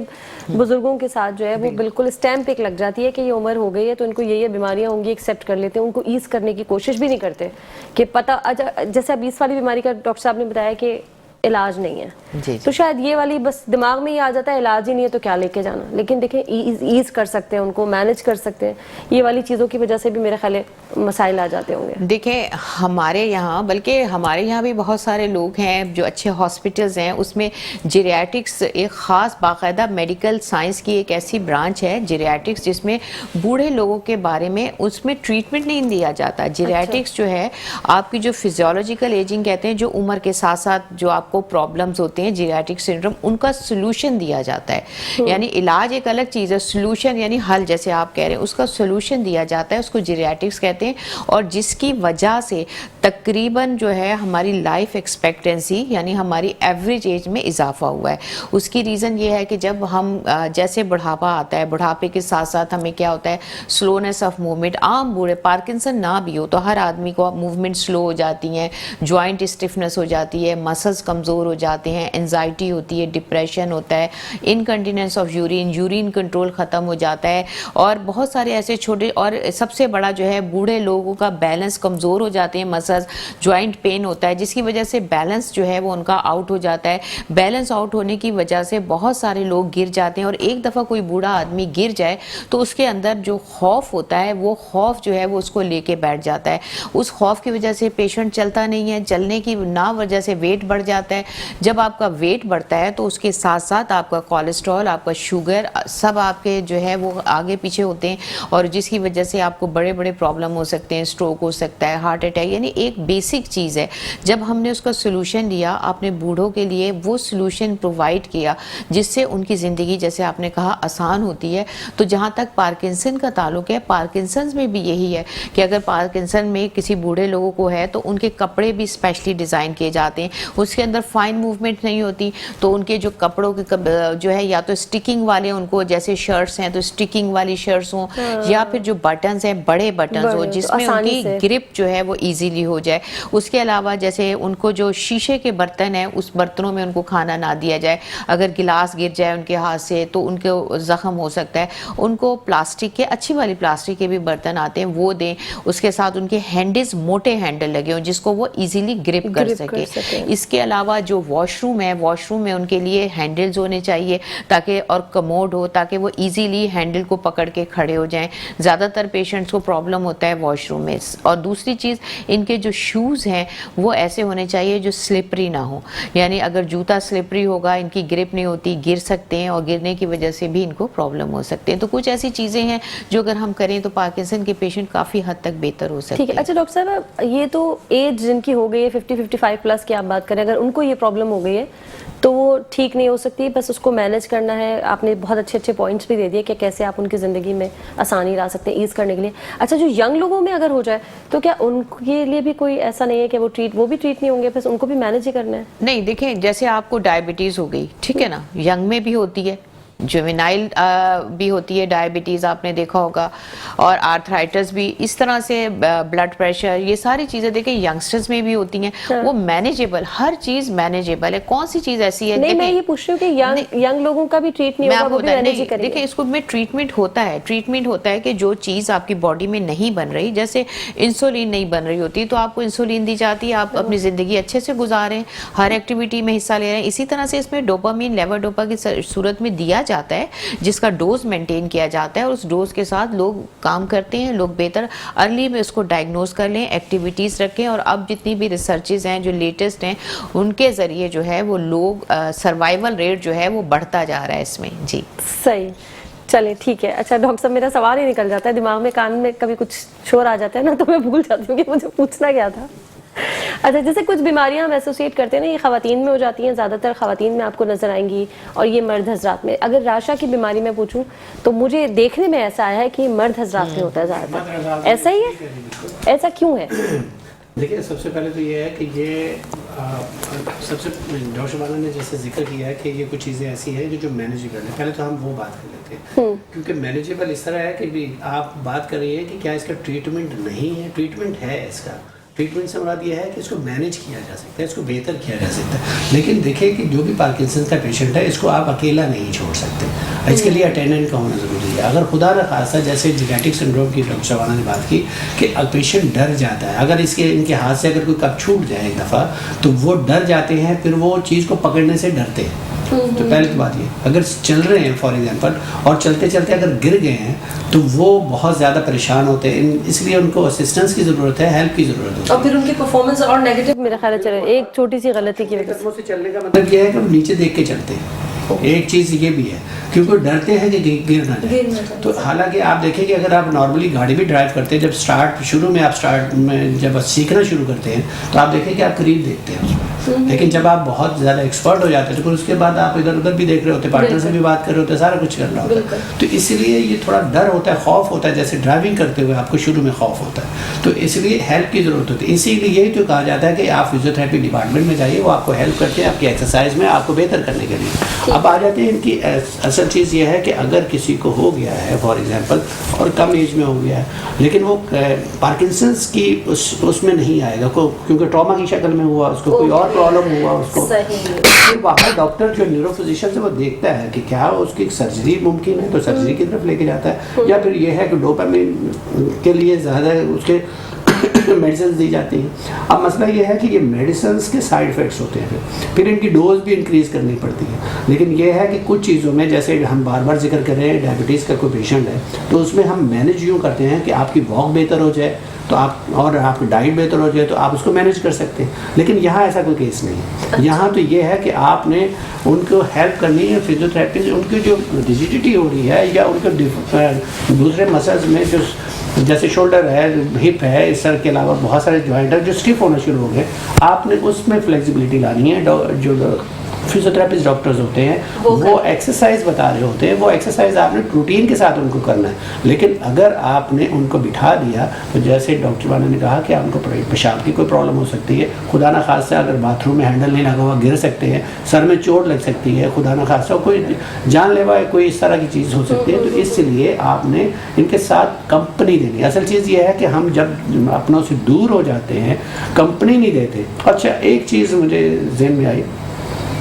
बुजुर्गों के साथ जो है वो बिल्कुल स्टैम्प एक लग जाती है कि ये उम्र हो गई है तो इनको ये बीमारियां होंगी, एक्सेप्ट कर लेते हैं, उनको ईज करने की कोशिश भी नहीं करते कि पता। जैसे अब इस वाली बीमारी का डॉक्टर साहब ने बताया कि इलाज नहीं है, जी। तो शायद ये वाली बस दिमाग में ही आ जाता है इलाज ही नहीं है तो क्या लेके जाना। लेकिन देखें ईज कर सकते हैं, उनको मैनेज कर सकते हैं। ये वाली चीज़ों की वजह से भी मेरे ख्याल मसाइल आ जाते होंगे। देखें हमारे यहाँ, बल्कि हमारे यहाँ भी बहुत सारे लोग हैं जो अच्छे हॉस्पिटल्स हैं, उसमें जीरियाट्रिक्स एक ख़ास बाकायदा मेडिकल साइंस की एक ऐसी ब्रांच है जीरियाट्रिक्स, जिसमें बूढ़े लोगों के बारे में उसमें ट्रीटमेंट नहीं दिया जाता। जीरियाट्रिक्स जो है आपकी जो फिजियोलॉजिकल एजिंग कहते हैं, जो उम्र के साथ साथ जो आपको प्रॉब्लम्स होते हैं जीरियाट्रिक सिंड्रोम, उनका सोल्यूशन दिया जाता है। यानी इलाज एक अलग चीज़ है, सोल्यूशन यानी हल, जैसे आप कह रहे हैं, उसका सोल्यूशन दिया जाता है, उसको जीरियाट्रिक्स कहते हैं। और जिसकी वजह से तकरीबन जो है हमारी लाइफ एक्सपेक्टेंसी यानी हमारी एवरेज एज में इजाफा हुआ है। उसकी रीज़न ये है कि जब हम जैसे बुढ़ापा आता है, बुढ़ापे के साथ साथ हमें क्या होता है, स्लोनेस ऑफ मूवमेंट। आम बूढ़े पार्किंसन ना भी हो तो हर आदमी को मूवमेंट स्लो हो जाती हैं, जॉइंट स्टिफनेस हो जाती है, मसल्स कमज़ोर हो जाते हैं, एंजाइटी होती है, डिप्रेशन होता है, इनकंटिनेंस ऑफ यूरिन कंट्रोल ख़त्म हो जाता है, और बहुत सारे ऐसे छोटे, और सबसे बड़ा जो है बूढ़े लोगों का बैलेंस कमज़ोर हो जाते हैं, मसल्स, जॉइंट पेन होता है, जिसकी वजह से बैलेंस जो है वो उनका आउट हो जाता है। बैलेंस आउट होने की वजह से बहुत सारे लोग गिर जाते हैं, और एक दफ़ा कोई बूढ़ा आदमी गिर जाए तो उसके अंदर जो खौफ होता है, वो खौफ जो है वो उसको लेके बैठ जाता है। उस खौफ की वजह से पेशेंट चलता नहीं है, चलने की ना वजह से वेट बढ़ जाता है। जब आपका वेट बढ़ता है तो उसके साथ साथ आपका कोलेस्ट्रॉल, आपका शुगर, सब आपके जो है वो आगे पीछे होते हैं, और जिसकी वजह से आपको बड़े बड़े प्रॉब्लम हो सकते हैं, स्ट्रोक हो सकता है, हार्ट अटैक। यानी एक बेसिक चीज़ है, जब हमने उसका सोल्यूशन लिया, आपने बूढ़ों के लिए वो सोल्यूशन प्रोवाइड किया जिससे उनकी ज़िंदगी, जैसे आपने कहा, आसान होती है। तो जहाँ तक पार्किंसन का ताल्लुक है, पार्किंसन में भी यही है कि अगर पार्किंसन में किसी बूढ़े लोगों को है तो उनके कपड़े भी स्पेशली डिज़ाइन किए जाते हैं, उसके अंदर फाइन मूवमेंट नहीं होती, तो उनके जो कपड़ों के जो है या तो स्टिकिंग वाले, उनको जैसे शर्ट्स हैं तो स्टिकिंग वाली शर्ट्स हों, या फिर जो बटन्स हैं बड़े बटन्स हो जिसमें उनकी ग्रिप जो है वो इजीली हो जाए। उसके अलावा जैसे उनको जो शीशे के बर्तन हैं उस बर्तनों में उनको खाना ना दिया जाए, अगर गिलास गिर जाए उनके हाथ से तो उनको ज़ख्म हो सकता है। उनको प्लास्टिक के, अच्छी वाली प्लास्टिक के भी बर्तन आते हैं वो दें, उसके साथ उनके हैंडल्स मोटे हैंडल लगे हों जिसको वो इजीली ग्रिप कर सके। इसके अलावा जो वॉशरूम है, वॉशरूम में उनके लिए हैंडल्स होने चाहिए ताकि, और कमोड हो ताकि वो इजीली हैंडल को पकड़ के खड़े हो जाएं। ज़्यादातर पेशेंट्स को प्रॉब्लम होता है वॉशरूम में। और दूसरी चीज़, इनके जो शूज़ हैं वो ऐसे होने चाहिए जो स्लिपरी ना हो, यानी अगर जूता स्लिपरी होगा, इनकी ग्रिप नहीं होती, गिर सकते हैं, और गिरने की वजह से भी इनको प्रॉब्लम हो सकते हैं। तो कुछ ऐसी चीज़ें हैं जो अगर हम करें तो पार्किंसन के पेशेंट काफ़ी हद तक बेहतर हो सकते हैं। ठीक है। अच्छा डॉक्टर साहब, ये तो एज जिनकी हो गई है 50-55 प्लस की आप बात करें, अगर उनको ये प्रॉब्लम हो गई है तो वो ठीक नहीं हो सकती, बस उसको मैनेज करना है। आपने बहुत अच्छे अच्छे पॉइंट्स भी दे दिए कि कैसे आप उनकी ज़िंदगी में आसानी ला सकते हैं ईज़ करने के लिए। अच्छा, जो यंग लोगों में अगर हो जाए तो क्या उनके लिए भी कोई ऐसा नहीं है कि वो भी ट्रीट नहीं होंगे, बस उनको भी मैनेज ही करना है? नहीं, देखें जैसे आपको डायबिटीज़ हो गई, ठीक है ना, यंग में भी होती है, जुवेनाइल भी होती है डायबिटीज़, आपने देखा होगा, और आर्थराइटिस भी, इस तरह से ब्लड प्रेशर, ये सारी चीज़ें देखें यंगस्टर्स में भी होती हैं। वो मैनेजेबल, हर चीज़ मैनेजेबल है। कौन सी चीज़ ऐसी है? नहीं, मैं ये पूछ रही हूँ कि यंग लोगों का भी ट्रीट नहीं होगा, वो भी मैनेज ही करेंगे? देखिए, इसको में ट्रीटमेंट होता है। ट्रीटमेंट होता है कि जो चीज़ आपकी बॉडी में नहीं बन रही, जैसे इंसुलिन नहीं बन रही होती तो आपको इंसुलिन दी जाती है, आप अपनी ज़िंदगी अच्छे से गुजारें, हर एक्टिविटी में हिस्सा ले रहे हैं। इसी तरह से इसमें डोपामीन, लेवोडोपा की सूरत में दिया जाता है, जिसका डोज मेंटेन किया जाता है, और उस डोज के साथ लोग काम करते हैं। लोग बेहतर अर्ली में उसको डायग्नोज कर लें, एक्टिविटीज़ रखें, और अब जितनी भी रिसर्चेज हैं जो लेटेस्ट हैं उनके ज़रिए जो है वो लोग सर्वाइवल रेट जो है वो बढ़ता जा रहा है इसमें। जी सही, चलिए ठीक है। अच्छा डॉक्टर साहब, मेरा सवाल ही निकल जाता है दिमाग में, कान में कभी कुछ शोर आ जाता है ना तो मैं भूल जाती हूँ कि मुझे पूछना क्या था। اچھا جیسے کچھ بیماریاں ہم ایسوسیٹ کرتے ہیں نا، یہ خواتین میں ہو جاتی ہیں، زیادہ تر خواتین میں آپ کو نظر آئیں گی، اور یہ مرد حضرات میں. اگر راشا کی بیماری میں پوچھوں تو مجھے دیکھنے میں ایسا آیا ہے کہ مرد حضرات میں ہوتا ہے زیادہ تر. ایسا ہی ہے؟ ایسا کیوں ہے؟ دیکھیں سب سے پہلے تو یہ ہے کہ یہ سب سے ڈاکٹر شبانہ نے جیسے ذکر کیا ہے کہ یہ کچھ چیزیں ایسی ہیں جو مینیجیبل ہیں. پہلے تو ہم وہ بات کر لیتے ہیں کیونکہ مینیجیبل اس طرح ہے کہ آپ بات کر رہی ہیں کہ کیا اس کا ٹریٹمنٹ نہیں ہے. ٹریٹمنٹ ہے اس کا. ٹریٹمنٹ سے مراد یہ ہے کہ اس کو مینیج کیا جا سکتا ہے، اس کو بہتر کیا جا سکتا ہے. لیکن دیکھیں کہ جو بھی پارکنسنس کا پیشنٹ ہے اس کو آپ اکیلا نہیں چھوڑ سکتے. اس کے لیے اٹینڈنٹ کا ہونا ضروری ہے. اگر خدا نہ خاصہ جیسے جینیٹک سنڈروم کی ڈاکٹر شبانہ نے بات کی کہ پیشنٹ ڈر جاتا ہے، اگر ان کے ہاتھ سے اگر کوئی کپ چھوٹ جائے ایک دفعہ تو وہ ڈر جاتے ہیں، پھر وہ چیز کو پکڑنے سے ڈرتے ہیں. تو پہلی بات یہ اگر چل رہے ہیں فار ایگزامپل اور چلتے چلتے اگر گر گئے ہیں تو وہ بہت زیادہ پریشان ہوتے ہیں. اس لیے ان کو اسسٹنس کی ضرورت ہے، ہیلپ کی ضرورت ہے. اور پھر ان کی پرفارمنس اور نیگیٹو میرا خیال ہے چلے ایک چھوٹی سی غلطی کی وجہ سے چلنے کا مطلب یہ ہے کہ وہ نیچے دیکھ کے چلتے ہیں. ایک چیز یہ بھی ہے کیونکہ ڈرتے ہیں کہ گر نہ جائے. تو حالانکہ آپ دیکھیں کہ اگر آپ نارملی گاڑی بھی ڈرائیو کرتے ہیں، جب شروع میں جب سیکھنا شروع کرتے ہیں تو آپ دیکھیں کہ آپ قریب دیکھتے ہیں اس میں. لیکن جب آپ بہت زیادہ ایکسپرٹ ہو جاتے ہیں تو پھر اس کے بعد آپ ادھر ادھر بھی دیکھ رہے ہوتے ہیں، پارٹنر سے بھی بات کر رہے ہوتے ہیں، سارا کچھ کر رہا ہوتا ہے. تو اس لیے یہ تھوڑا ڈر ہوتا ہے، خوف ہوتا ہے. جیسے ڈرائیونگ کرتے ہوئے آپ کو شروع میں خوف ہوتا ہے تو اس لیے ہیلپ کی ضرورت ہوتی ہے. اسی لیے یہی تو کہا جاتا ہے کہ آپ فزیوتھراپی ڈپارٹمنٹ میں جائیے، وہ آپ کو ہیلپ کرتے ہیں آپ کی ایکسرسائز میں، آپ کو بہتر کرنے کے لیے. اب آ جاتے ہیں ان کی اصل چیز یہ ہے کہ اگر کسی کو ہو گیا ہے فار ایگزامپل اور کم ایج میں ہو گیا ہے لیکن وہ پارکنسنس کی اس میں نہیں آئے گا کیونکہ ٹراما کی شکل میں ہوا، اس کو کوئی اور پرابلم ہوا اس کو، پھر وہاں ڈاکٹر جو نیورو فزیشین سے وہ دیکھتا ہے کہ کیا اس کی سرجری ممکن ہے تو سرجری کی طرف لے کے جاتا ہے، یا پھر یہ ہے کہ ڈوپامین کے لیے زیادہ اس کے میڈیسنز دی جاتی ہیں. اب مسئلہ یہ ہے کہ یہ میڈیسنز کے سائیڈ افیکٹس ہوتے ہیں، پھر ان کی ڈوز بھی انکریز کرنی پڑتی ہے. لیکن یہ ہے کہ کچھ چیزوں میں جیسے ہم بار بار ذکر کر رہے ہیں ڈائبٹیز کا کوئی پیشنٹ ہے تو اس میں ہم مینیج یوں کرتے ہیں کہ آپ کی واک بہتر ہو جائے تو آپ کی ڈائٹ بہتر ہو جائے تو آپ اس کو مینیج کر سکتے ہیں. لیکن یہاں ایسا کوئی کیس نہیں ہے. یہاں تو یہ ہے کہ آپ نے ان کو ہیلپ کرنی ہے. فزیوتھراپی ان کی جو ریجیڈیٹی ہو رہی ہے یا ان کے دوسرے مسلز میں جو جیسے شولڈر ہے، ہپ ہے، اس طرح کے علاوہ بہت سارے جوائنٹ ہے جو اسٹیف ہونا شروع ہو گئے، آپ نے اس میں فلیکسیبلٹی لانی ہے. جو فزیوتھراپسٹ ڈاکٹرز ہوتے ہیں وہ ایکسرسائز بتا رہے ہوتے ہیں، وہ ایکسرسائز آپ نے روٹین کے ساتھ ان کو کرنا ہے. لیکن اگر آپ نے ان کو بٹھا دیا تو جیسے ڈاکٹر شبانہ نے کہا کہ آپ کو پیشاب کی کوئی پرابلم ہو سکتی ہے، خدا نہ خاصہ اگر باتھ روم میں ہینڈل نہیں لگا ہوا گر سکتے ہیں، سر میں چوٹ لگ سکتی ہے، خدا نہ خاصہ کوئی جان لیوا ہے، کوئی اس طرح کی چیز ہو سکتی ہے. تو اس لیے آپ نے ان کے ساتھ کمپنی دینی. اصل چیز یہ ہے کہ ہم جب اپنوں سے دور ہو جاتے ہیں کمپنی نہیں دیتے. اچھا ایک چیز مجھے ذہن میں آئی،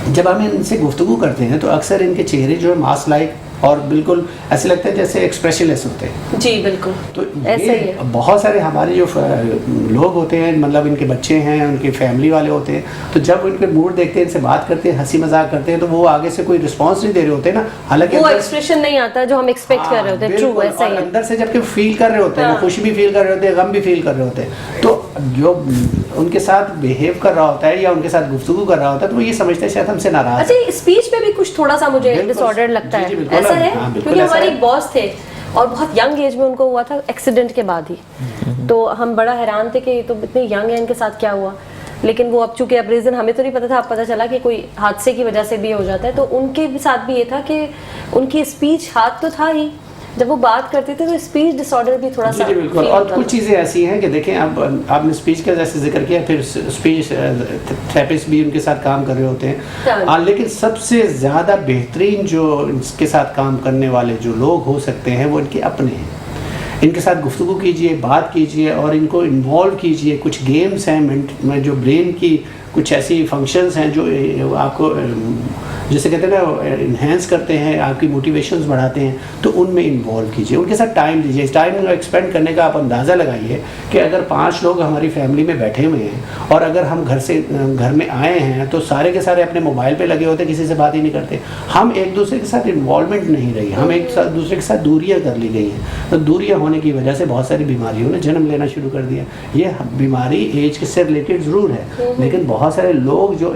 جب ہم ان سے گفتگو کرتے ہیں تو اکثر ان کے چہرے جو ہے ماسک لائک اور بالکل ایسے لگتا ہے جیسے ایکسپریشن لیس ہوتے ہیں. جی بالکل. تو یہ بہت سارے ہمارے جو لوگ ہوتے ہیں، مطلب ان کے بچے ہیں، ان کی فیملی والے ہوتے ہیں، تو جب ان کے موڈ دیکھتے ہیں، ان سے بات کرتے ہیں، ہنسی مذاق کرتے ہیں تو وہ آگے سے کوئی رسپانس نہیں دے رہے ہوتے نا، حالانکہ وہ ایکسپریشن نہیں آتا جو ہم ایکسپیکٹ کر رہے ہوتے ہیں. ٹرو ایسا ہی ہے. اندر سے جب کہ فیل کر رہے ہوتے ہیں، خوشی بھی فیل کر رہے ہوتے ہیں، غم بھی فیل کر رہے ہوتے ہیں. تو جو ان کے ساتھ بیہیو کر رہا ہوتا ہے یا ان کے ساتھ گفتگو کر رہا ہوتا ہے تو وہ یہ سمجھتے ہیں شاید ہم سے ناراض. اچھا اسپیچ میں بھی کچھ تھوڑا سا مجھے ڈس آرڈر لگتا ہے. ایسا ہے کیونکہ ہمارے ایک باس تھے اور بہت ینگ ایج میں ان کو ہوا تھا ایکسیڈنٹ کے بعد ہی، تو ہم بڑا حیران تھے کہ یہ تو اتنے ینگ ہیں، ان کے ساتھ کیا ہوا. لیکن وہ اب چونکہ اب ریزن ہمیں تو نہیں پتا تھا، اب پتا چلا کہ کوئی حادثے کی وجہ سے بھی ہو جاتا ہے. تو ان کے ساتھ بھی یہ تھا کہ ان کی اسپیچ ہاتھ تو تھا ہی، جب وہ بات کرتے تھے تو اسپیچ ڈس آرڈر بھی تھوڑا سا. جی بالکل. اور کچھ چیزیں ایسی ہیں کہ دیکھیں اب آپ نے اسپیچ کا جیسے ذکر کیا، پھر اسپیچ تھراپسٹ بھی ان کے ساتھ کام کر رہے ہوتے ہیں. لیکن سب سے زیادہ بہترین جو اس کے ساتھ کام کرنے والے جو لوگ ہو سکتے ہیں وہ ان کے اپنے ہیں. ان کے ساتھ گفتگو کیجئے، بات کیجئے اور ان کو انوالو کیجئے. کچھ گیمز ہیں جو برین کی کچھ ایسی فنکشنز ہیں جو آپ کو جیسے کہتے ہیں نا انہینس کرتے ہیں، آپ کی موٹیویشنز بڑھاتے ہیں، تو ان میں انوالو کیجئے. ان کے ساتھ ٹائم دیجئے. اس ٹائم کو ایکسپینڈ کرنے کا آپ اندازہ لگائیے کہ اگر 5 لوگ ہماری فیملی میں بیٹھے ہوئے ہیں اور اگر ہم گھر میں آئے ہیں تو سارے کے سارے اپنے موبائل پہ لگے ہوتے ہیں، کسی سے بات ہی نہیں کرتے. ہم ایک دوسرے کے ساتھ انوالومنٹ نہیں رہی، ہم ایک دوسرے کے ساتھ دوریاں کر لی گئی ہیں. تو دوریاں ہونے ہونے کی وجہ سے بہت ساری بیماریوں نے جنم لینا شروع کر دیا. یہ بیماری ایج سے ریلیٹڈ ضرور ہے, لیکن بہت سارے لوگ جو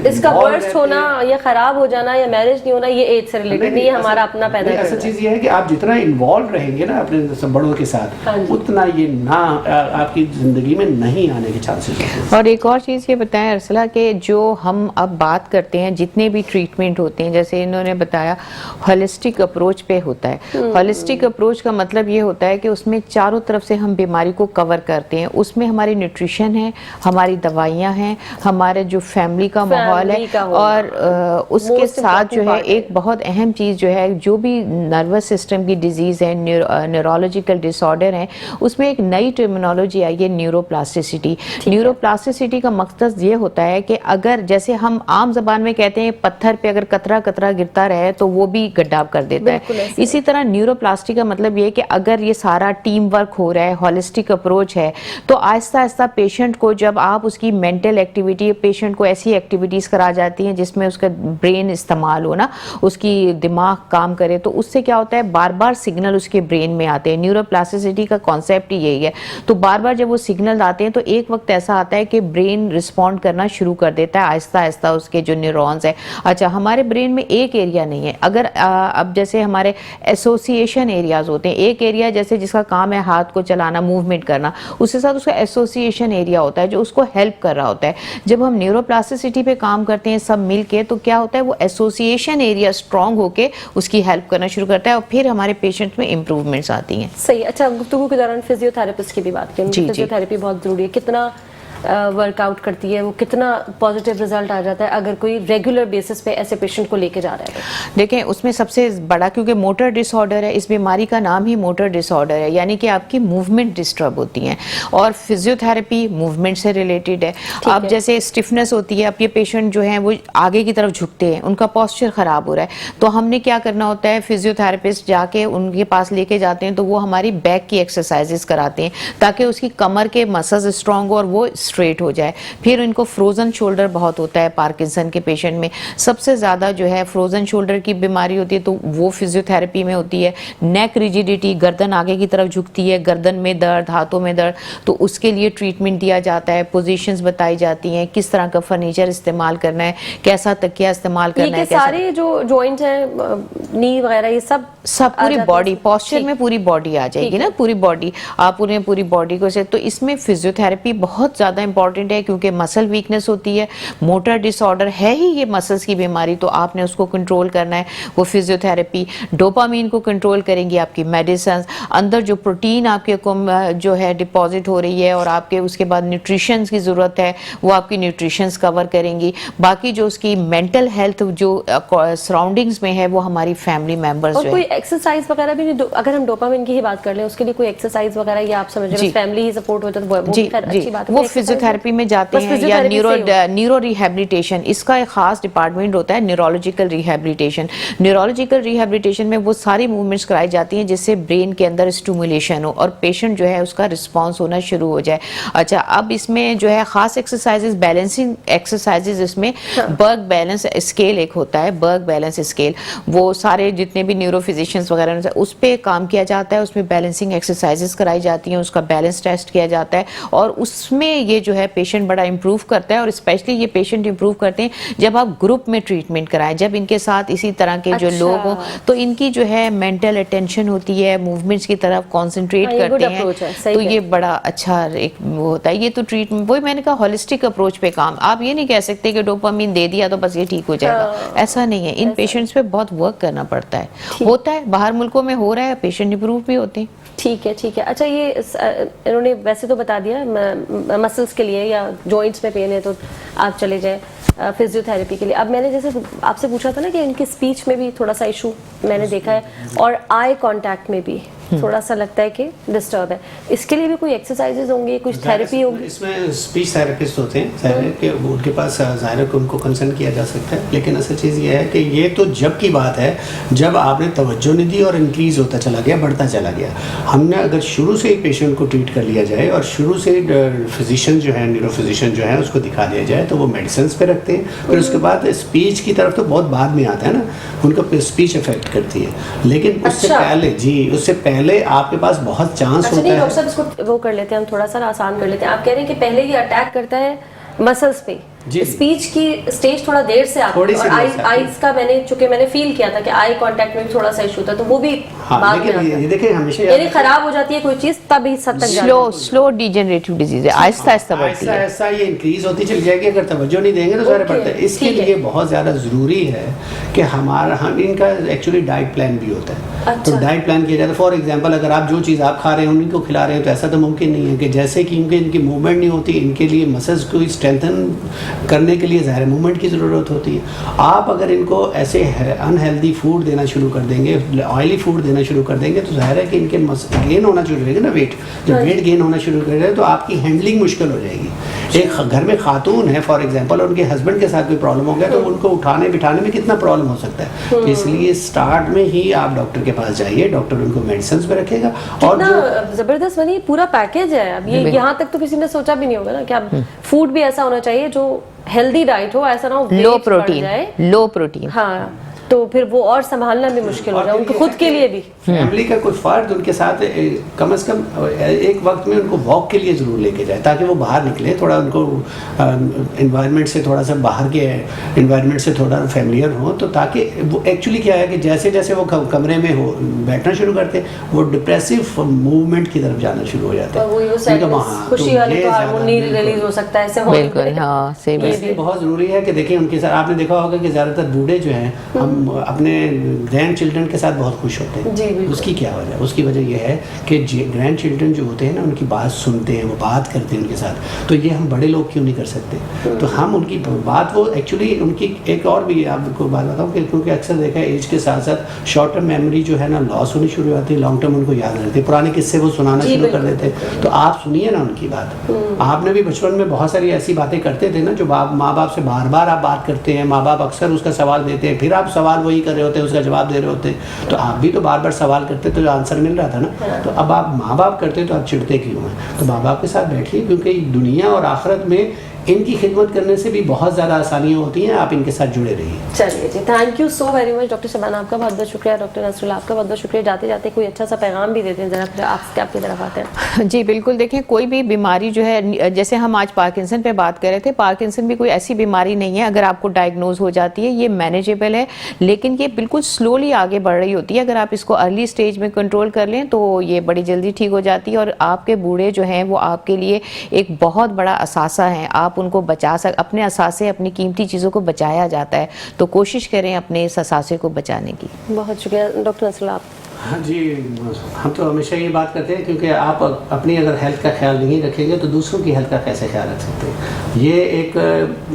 اس کا برسٹ ہونا یا خراب ہو جانا یا میرج نہیں ہونا یہ ایج سے ریلیٹڈ نہیں ہے, ہمارا اپنا پیدا کرنا. اصل چیز یہ ہے کہ آپ جتنا انوالو رہیں گے نا اپنے بڑوں کے ساتھ, اتنا یہ نہ آپ کی زندگی میں نہیں آنے کے چانسز ہیں. اور ایک اور چیز یہ بتائیں ارسلہ کہ جو ہم اب بات کرتے ہیں جتنے بھی ٹریٹمنٹ ہوتے ہیں, جیسے انہوں نے بتایا ہولسٹک اپروچ پہ ہوتا ہے. ہولسٹک اپروچ کا مطلب یہ ہوتا ہے کہ اس میں چاروں طرف سے ہم بیماری کو کور کرتے ہیں. اس میں ہماری نیوٹریشن ہے, ہماری دوائیاں ہیں, ہمارے جو فیملی کا ماحول ہے, اور اس کے ساتھ جو ہے ایک بہت اہم چیز جو ہے جو بھی نروس سسٹم کی ڈیزیز ہے, نیورولوجیکل ڈس آرڈر ہیں, اس میں ایک نئی ٹرمینالوجی آئی ہے نیورو پلاسٹیسٹی. نیورو پلاسٹیسٹی کا مقصد یہ ہوتا ہے کہ اگر جیسے ہم عام زبان میں کہتے ہیں پتھر پہ اگر قطرہ قطرہ گرتا رہے تو وہ بھی گڈھاب کر دیتا ہے, اسی طرح نیورو پلاسٹی کا مطلب یہ کہ اگر یہ سارا ٹیم ورک ہو رہا ہے, ہولسٹک اپروچ ہے, تو آہستہ آہستہ پیشنٹ کو جب آپ اس کی مینٹل ایکٹیویٹی, پیشنٹ کو ایسی ایکٹیویٹیز کرا جاتی ہیں جس میں اس کا برین استعمال ہو نا, اس کی دماغ کام کرے, تو اس سے کیا ہوتا ہے بار بار سگنل اس کے برین میں آتے ہیں. نیورو پلاسٹیسٹی کا کانسیپٹ ہی یہی ہے. تو بار بار جب وہ سگنل آتے ہیں تو ایک وقت ایسا آتا ہے کہ برین رسپونڈ کرنا شروع کر دیتا ہے آہستہ آہستہ اس کے جو نیورونز ہیں. اچھا, ہمارے برین میں ایک ایریا نہیں ہے, اگر اب جیسے ہمارے ایسوسیشن ایریاز ہوتے ہیں, ایک ایریا جیسے جس کا کام ہے ہاتھ کو چلانا, موومنٹ کرنا, اس کے ساتھ اس کا ایسوسیشن ایریا ہوتا ہے جو اس کو ہیلپ کر رہا ہوتا ہے. جب ہم نیورو پلاسٹیسٹی پہ کام کرتے ہیں سب مل کے, تو کیا ہوتا ہے وہ ایسوسیشن ایریا اسٹرانگ ہو کے اس کی ہیلپ کرنا شروع کرتا ہے, اور پھر ہمارے پیشنٹ میں امپروومنٹس آتی ہیں. صحیح. اچھا, گفتگو کے دوران فزیو تھراپسٹ کی بھی بات کریں. فزیو تھراپی بہت ضروری ہے. کتنا ورک آؤٹ کرتی ہے, وہ کتنا پازیٹیو رزلٹ آ جاتا ہے اگر کوئی ریگولر بیسس پہ ایسے پیشنٹ کو لے کے جا رہا ہے؟ دیکھیں اس میں سب سے بڑا, کیونکہ موٹر ڈس آرڈر ہے, اس بیماری کا نام ہی موٹر ڈس آرڈر ہے, یعنی کہ آپ کی موومنٹ ڈسٹرب ہوتی ہیں, اور فزیو تھراپی موومنٹ سے ریلیٹڈ ہے. اب جیسے اسٹفنس ہوتی ہے, اب یہ پیشنٹ جو ہیں وہ آگے کی طرف جھکتے ہیں, ان کا پوسچر خراب ہو رہا ہے, تو ہم نے کیا کرنا ہوتا ہے, فزیو تھراپسٹ جا کے ان کے پاس لے کے جاتے ہیں, تو وہ ہماری بیک کی ایکسرسائزز کراتے ہیں تاکہ اس کی کمر کے مسلز اسٹرانگ ہو اور وہ اسٹریٹ ہو جائے. پھر ان کو فروزن شولڈر بہت ہوتا ہے پارکنسن کے پیشنٹ میں, سب سے زیادہ جو ہے فروزن شولڈر کی بیماری ہوتی ہے, تو وہ فزیو تھراپی میں ہوتی ہے. نیک ریجیڈیٹی, گردن آگے کی طرف جھکتی ہے, گردن میں درد, ہاتھوں میں درد, تو اس کے لیے ٹریٹمنٹ دیا جاتا ہے, پوزیشنز بتائی جاتی ہیں, کس طرح کا فرنیچر استعمال کرنا ہے, کیسا تکیہ استعمال کرنا ہے. یہ سارے جو جوائنٹس ہیں, نی وغیرہ, یہ سب پوری باڈی پوسچر میں پوری باڈی آ جائے گی نا, پوری باڈی آپ انہیں پوری باڈی کو سے. تو اس میں فزیو تھراپی بہت زیادہ امپورٹنٹ ہے, کیونکہ مسل ویکنس ہوتی ہے, موٹر ڈس آرڈر ہے ہی یہ مسلس کی بیماری, تو آپ نے اس کو کنٹرول کرنا ہے. وہ فزیو تھراپی ڈوپامین کو کنٹرول کریں گی, آپ کی میڈیسنز, اندر جو پروٹین آپ کے جو ہے ڈپازٹ ہو رہی ہے, اور آپ کے اس کے بعد نیوٹریشنز کی ضرورت ہے, وہ آپ کی نیوٹریشنز کور کریں گی. باقی جو اس کی مینٹل ہیلتھ جو سراؤنڈنگز میں ہے, وہ ہماری فیملی ممبرز جو کوئی ایکسرسائز وغیرہ بھی نہیں, اگر ہم ڈوپامین کی ہی بات کر لیں, اس کے لیے کوئی ایکسرسائز وغیرہ یا آپ سمجھ رہے ہیں فیملی ہی سپورٹ ہوتا ہے, تو وہ اچھی بات ہے. وہ فزیو تھراپی میں جاتے ہیں, یا نیورو ریہیبلیٹیشن, اس کا ایک خاص ڈپارٹمنٹ ہوتا ہے نیورولوجیکل ریہیبلیٹیشن. نیورولوجیکل ریہیبلیٹیشن میں وہ ساری موومنٹس کرائی جاتی ہیں جس سے برین کے اندر اسٹیمولیشن ہو اور پیشنٹ جو ہے اس کا رسپانس ہونا شروع ہو جائے. اچھا, اب اس میں جو ہے خاص ایکسرسائزز, بیلنسنگ ایکسرسائزز, اس میں برگ بیلنس اسکیل ایک ہوتا ہے, برگ بیلنس اسکیل, وہ سارے جتنے بھی نیورو فزیشینز وغیرہ اس پہ کام کیا جاتا ہے, اس میں بیلنسنگ ایکسرسائزز کرائی جاتی ہیں, اس کا بیلنس ٹیسٹ کیا جاتا ہے, اور اس میں یہ جو ہے پیشنٹ بڑا امپروو کرتا ہے. اور اسپیشلی یہ پیشنٹ امپروو کرتے ہیں جب آپ گروپ میں ٹریٹمنٹ کرائیں, جب ان کے ساتھ اسی طرح کے جو لوگ ہوں, تو ان کی جو ہے مینٹل اٹینشن ہوتی ہے, موومنٹس کی طرف کانسنٹریٹ کرتے ہیں, تو یہ بڑا اچھا ایک وہ ہوتا ہے. یہ تو ٹریٹمنٹ, وہی میں نے کہا ہولسٹک اپروچ پہ کام. آپ یہ نہیں کہہ سکتے کہ ڈوپامین دے دیا تو بس یہ ٹھیک ہو جائے گا, ایسا نہیں ہے. ان پیشنٹس پہ بہت ورک کرنا پڑتا ہے, ہوتا ہے باہر ملکوں میں ہو رہا ہے, پیشنٹ امپروو بھی ہوتے ہیں. ٹھیک ہے, ٹھیک ہے. اچھا, یہ انہوں نے ویسے تو بتا دیا مسلس کے لیے یا جوائنٹس میں پین ہے تو آپ چلے جائیں فزیو تھراپی کے لیے. اب میں نے جیسے آپ سے پوچھا تھا نا کہ ان کی اسپیچ میں بھی تھوڑا سا ایشو میں نے دیکھا ہے, اور آئی کانٹیکٹ میں بھی تھوڑا سا لگتا ہے کہ ڈسٹرب ہے. اس کے لیے بھی کوئی ایکسرسائزز ہوں گی, کچھ تھراپی ہوگی؟ اس میں اسپیچ تھراپسٹ ہوتے ہیں, ظاہر ہے کہ ان کے پاس ظاہر ہے کہ ان کو کنسلٹ کیا جا سکتا ہے, لیکن اصل چیز یہ ہے کہ یہ تو جب کی بات ہے جب آپ نے توجہ نہیں دی اور انکریز ہوتا چلا گیا, بڑھتا چلا گیا. ہم نے اگر شروع سے ہی پیشنٹ کو ٹریٹ کر لیا جائے اور شروع سے فزیشین جو ہے, نیورو فزیشین جو ہے, اس کو دکھا دیا جائے, تو وہ میڈیسنس پہ رکھتے ہیں. پھر اس کے بعد اسپیچ کی طرف تو بہت بعد میں آتا ہے نا, ان کا اسپیچ افیکٹ کرتی ہے. لیکن اس سے پہلے, جی اس سے पहले आपके पास बहुत चांस अच्छा होता नहीं है। डॉक्टर साहब, इसको वो कर लेते हैं हम, थोड़ा सा आसान कर लेते हैं। आप कह रहे हैं कि पहले ये अटैक करता है मसल्स पे, जी। स्पीच की स्टेज थोड़ा देर से आती थोड़ी है, सी और देर से आती है। आईज का मैंने फील किया था कि आई कांटेक्ट में भी थोड़ा सा इशू था, तो वो भी हाँ, बाद में लेकिन आता है। ये देखें हमेशा याद यानी रखें, खराब हो जाती है कोई चीज तब इस हद तक जाती स्लो है। स्लो डिजेनरेटिव डिजीज है, आहिस्ता आहिस्ता बढ़ती ऐसा है। ऐसा ये इंक्रीज होती चली जाएगी, अगर तवज्जो नहीं देंगे तो सारे Okay, पड़ते हैं। इसके ठीक है। लिए बहुत ज़्यादा ज़रूरी है कि हम इनका एक्चुअली डाइट प्लान भी होता है। अच्छा। तो डाइट प्लान किया जाता है। फॉर एग्जांपल अगर आप जो चीज़ आप खा रहे हैं उन्हीं को खिला रहे हैं, तो ऐसा तो मुमकिन नहीं है कि जैसे कि इनकी मूवमेंट नहीं होती, इनके लिए मसल्स को स्ट्रेंथन करने के लिए ज़ाहिर मूवमेंट की ज़रूरत होती है। आप अगर इनको ऐसे अनहेल्दी फूड देना शुरू कर देंगे, ऑयली फूड देना शुरू कर देंगे, तो ज़ाहिर है कि इनके गेन होना शुरू हो जाएगा ना, वेट जब वेट गेन होना शुरू कर जाए तो आपकी हैंडलिंग मुश्किल हो जाएगी। एक घर में खातून है फॉर एग्जांपल, और उनके हस्बैंड के साथ कोई प्रॉब्लम हो गया तो उनको उठाने बिठाने में कितना प्रॉब्लम हो सकता है। तो इसलिए स्टार्ट में ही आप डॉक्टर के पास जाइए, डॉक्टर उनको मेडिसिन पे रखेगा। और कितना जो जबरदस्त बनी पूरा पैकेज है। अब ये यहाँ तक तो किसी ने सोचा भी नहीं होगा ना कि अब फूड भी ऐसा होना चाहिए जो हेल्दी डाइट हो, ऐसा ना हो लो weight बढ़ जाए। प्रोटीन, लो प्रोटीन। हाँ, तो फिर वो और संभालना भी मुश्किल हो और जाए फिर उनको ये खुद है के कि लिए भी। फैमिली का कोई फर्द उनके साथ कम से कम एक वक्त में उनको वॉक के लिए ज़रूर लेके जाए, ताकि वो बाहर निकले, थोड़ा उनको इन्वायरमेंट से थोड़ा सा बाहर के इन्वायरमेंट से थोड़ा फैमिलियर हो, तो ताकि वो एक्चुअली क्या है कि जैसे जैसे वो कमरे में हो बैठना शुरू करते हैं, वो डिप्रेसिव मूवमेंट की तरफ जाना शुरू हो जाते और वो हैं। वो उनका sadness, वहाँ खुशी तो वाले ये तो ज़्यादा हार्मोन नहीं बिल्कुल। रिलीज हो सकता है, ऐसे हो बिल्कुल, हाँ सही बात। इसलिए बहुत ज़रूरी है कि देखिए उनके साथ आपने देखा होगा कि ज़्यादातर बूढ़े जो हैं, हम अपने ग्रैंड चिल्ड्रन के साथ बहुत खुश होते जी, हैं। बिल्कुल। उसकी क्या वजह? उसकी वजह यह है कि ग्रैंड चिल्ड्रन जो होते हैं ना, उनकी बात सुनते हैं, वो बात करते हैं उनके साथ, तो ये हम बड़े लोग क्यों नहीं कर सकते? तो हम उनकी बात, वो एक्चुअली उनकी एक और भी आपको बात बताऊँ कि क्योंकि अक्सर देखा है एज के साथ साथ शॉर्ट टर्म मेमोरी जो है ना लॉस होनी शुरू हो जाती है, लॉन्ग टर्म उनको याद रहती है, पुराने किस्से वो सुनाना जी, शुरू कर बिल्कुल, देते हैं। तो आप सुनिए ना उनकी बात। आपने भी बचपन में बहुत सारी ऐसी बातें करते थे ना, जो माँ बाप से बार बार आप बात करते हैं, माँ बाप अक्सर उसका सवाल देते हैं, फिर आप सवाल वही कर रहे होते हैं, उसका जवाब दे रहे होते हैं, तो आप भी तो बार बार सवाल करते तो आंसर मिल रहा था ना। तो अब आप माँ बाप करते तो आप चिढ़ते क्यों हैं? तो माँ बाप के साथ बैठिए, क्योंकि दुनिया और आखिरत में इनकी खिदमत करने से भी बहुत ज़्यादा आसानियाँ होती हैं, आप इनके साथ जुड़े रहिए। चलिए जी, thank you so very much doctor Shabana, आपका बहुत बहुत शुक्रिया। डॉक्टर नसरुल्ला, आपका बहुत बहुत शुक्रिया। जाते जाते कोई अच्छा सा पैगाम भी देते हैं जरा, फिर आपकी तरफ आते हैं। जी बिल्कुल, देखें कोई भी बीमारी जो है, जैसे हम आज पार्किंसन पे बात कर रहे थे, पार्किंसन भी कोई ऐसी बीमारी नहीं है, अगर आपको डायग्नोज हो जाती है ये मैनेजेबल है, लेकिन ये बिल्कुल स्लोली आगे बढ़ रही होती है। अगर आप इसको अर्ली स्टेज में कंट्रोल कर लें तो ये बड़ी जल्दी ठीक हो जाती है, और आपके बूढ़े जो हैं वो आपके लिए एक बहुत बड़ा असासा है, आप उनको बचा अपने असासे, अपनी कीमती चीज़ों को बचाया जाता है, तो कोशिश करें अपने इस असासे को बचाने की। बहुत शुक्रिया डॉक्टर नसरुल्ला। आप हाँ जी, हम तो हमेशा ये बात करते हैं, क्योंकि आप अपनी अगर हेल्थ का ख्याल नहीं रखेंगे तो दूसरों की हेल्थ का कैसे ख्याल रख सकते हैं? ये एक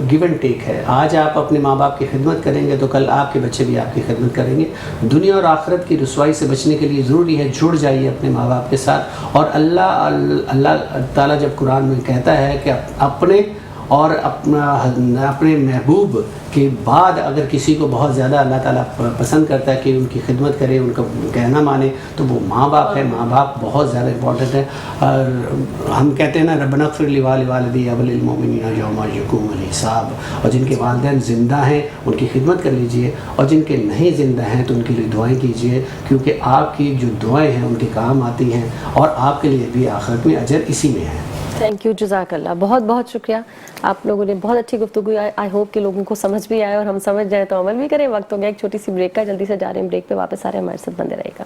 गिव एंड टेक है। आज आप अपने माँ बाप की खिदमत करेंगे तो कल आपके बच्चे भी आपकी खिदमत करेंगे। दुनिया और आखिरत की रुसवाई से बचने के लिए ज़रूरी है जुड़ जाइए अपने माँ बाप के साथ। और अल्लाह ताला जब कुरान में कहता है कि अपने और अपने महबूब के बाद अगर किसी को बहुत ज़्यादा अल्लाह ताला पसंद करता है कि उनकी खिदमत करे, उनका कहना माने, तो वो माँ बाप है। माँ बाप बहुत ज़्यादा इम्पोर्टेंट है। और हम कहते हैं ना, रब्बना इग़फिर ली वालिदी वलिल मोमिनीना यौमा यक़ूमुल हिसाब। और जिनके वालिदैन ज़िंदा हैं उनकी खिदमत कर लीजिए, और जिनके नहीं ज़िंदा हैं तो उनके लिए दुआएँ कीजिए, क्योंकि आपकी जो दुआएँ हैं उनके काम आती हैं, और आपके लिए भी आखिरत में अजर इसी में है। थैंक यू, जज़ाकल्लाह, बहुत बहुत शुक्रिया। आप लोगों ने बहुत अच्छी गुफ्तगू, आई होप कि लोगों को समझ भी आए और हम समझ जाए तो अमल भी करें। वक्त हो गया एक छोटी सी ब्रेक का, जल्दी से जा रहे हैं ब्रेक पे, वापस आ रहे हैं, हमारे साथ बंदे रहेगा।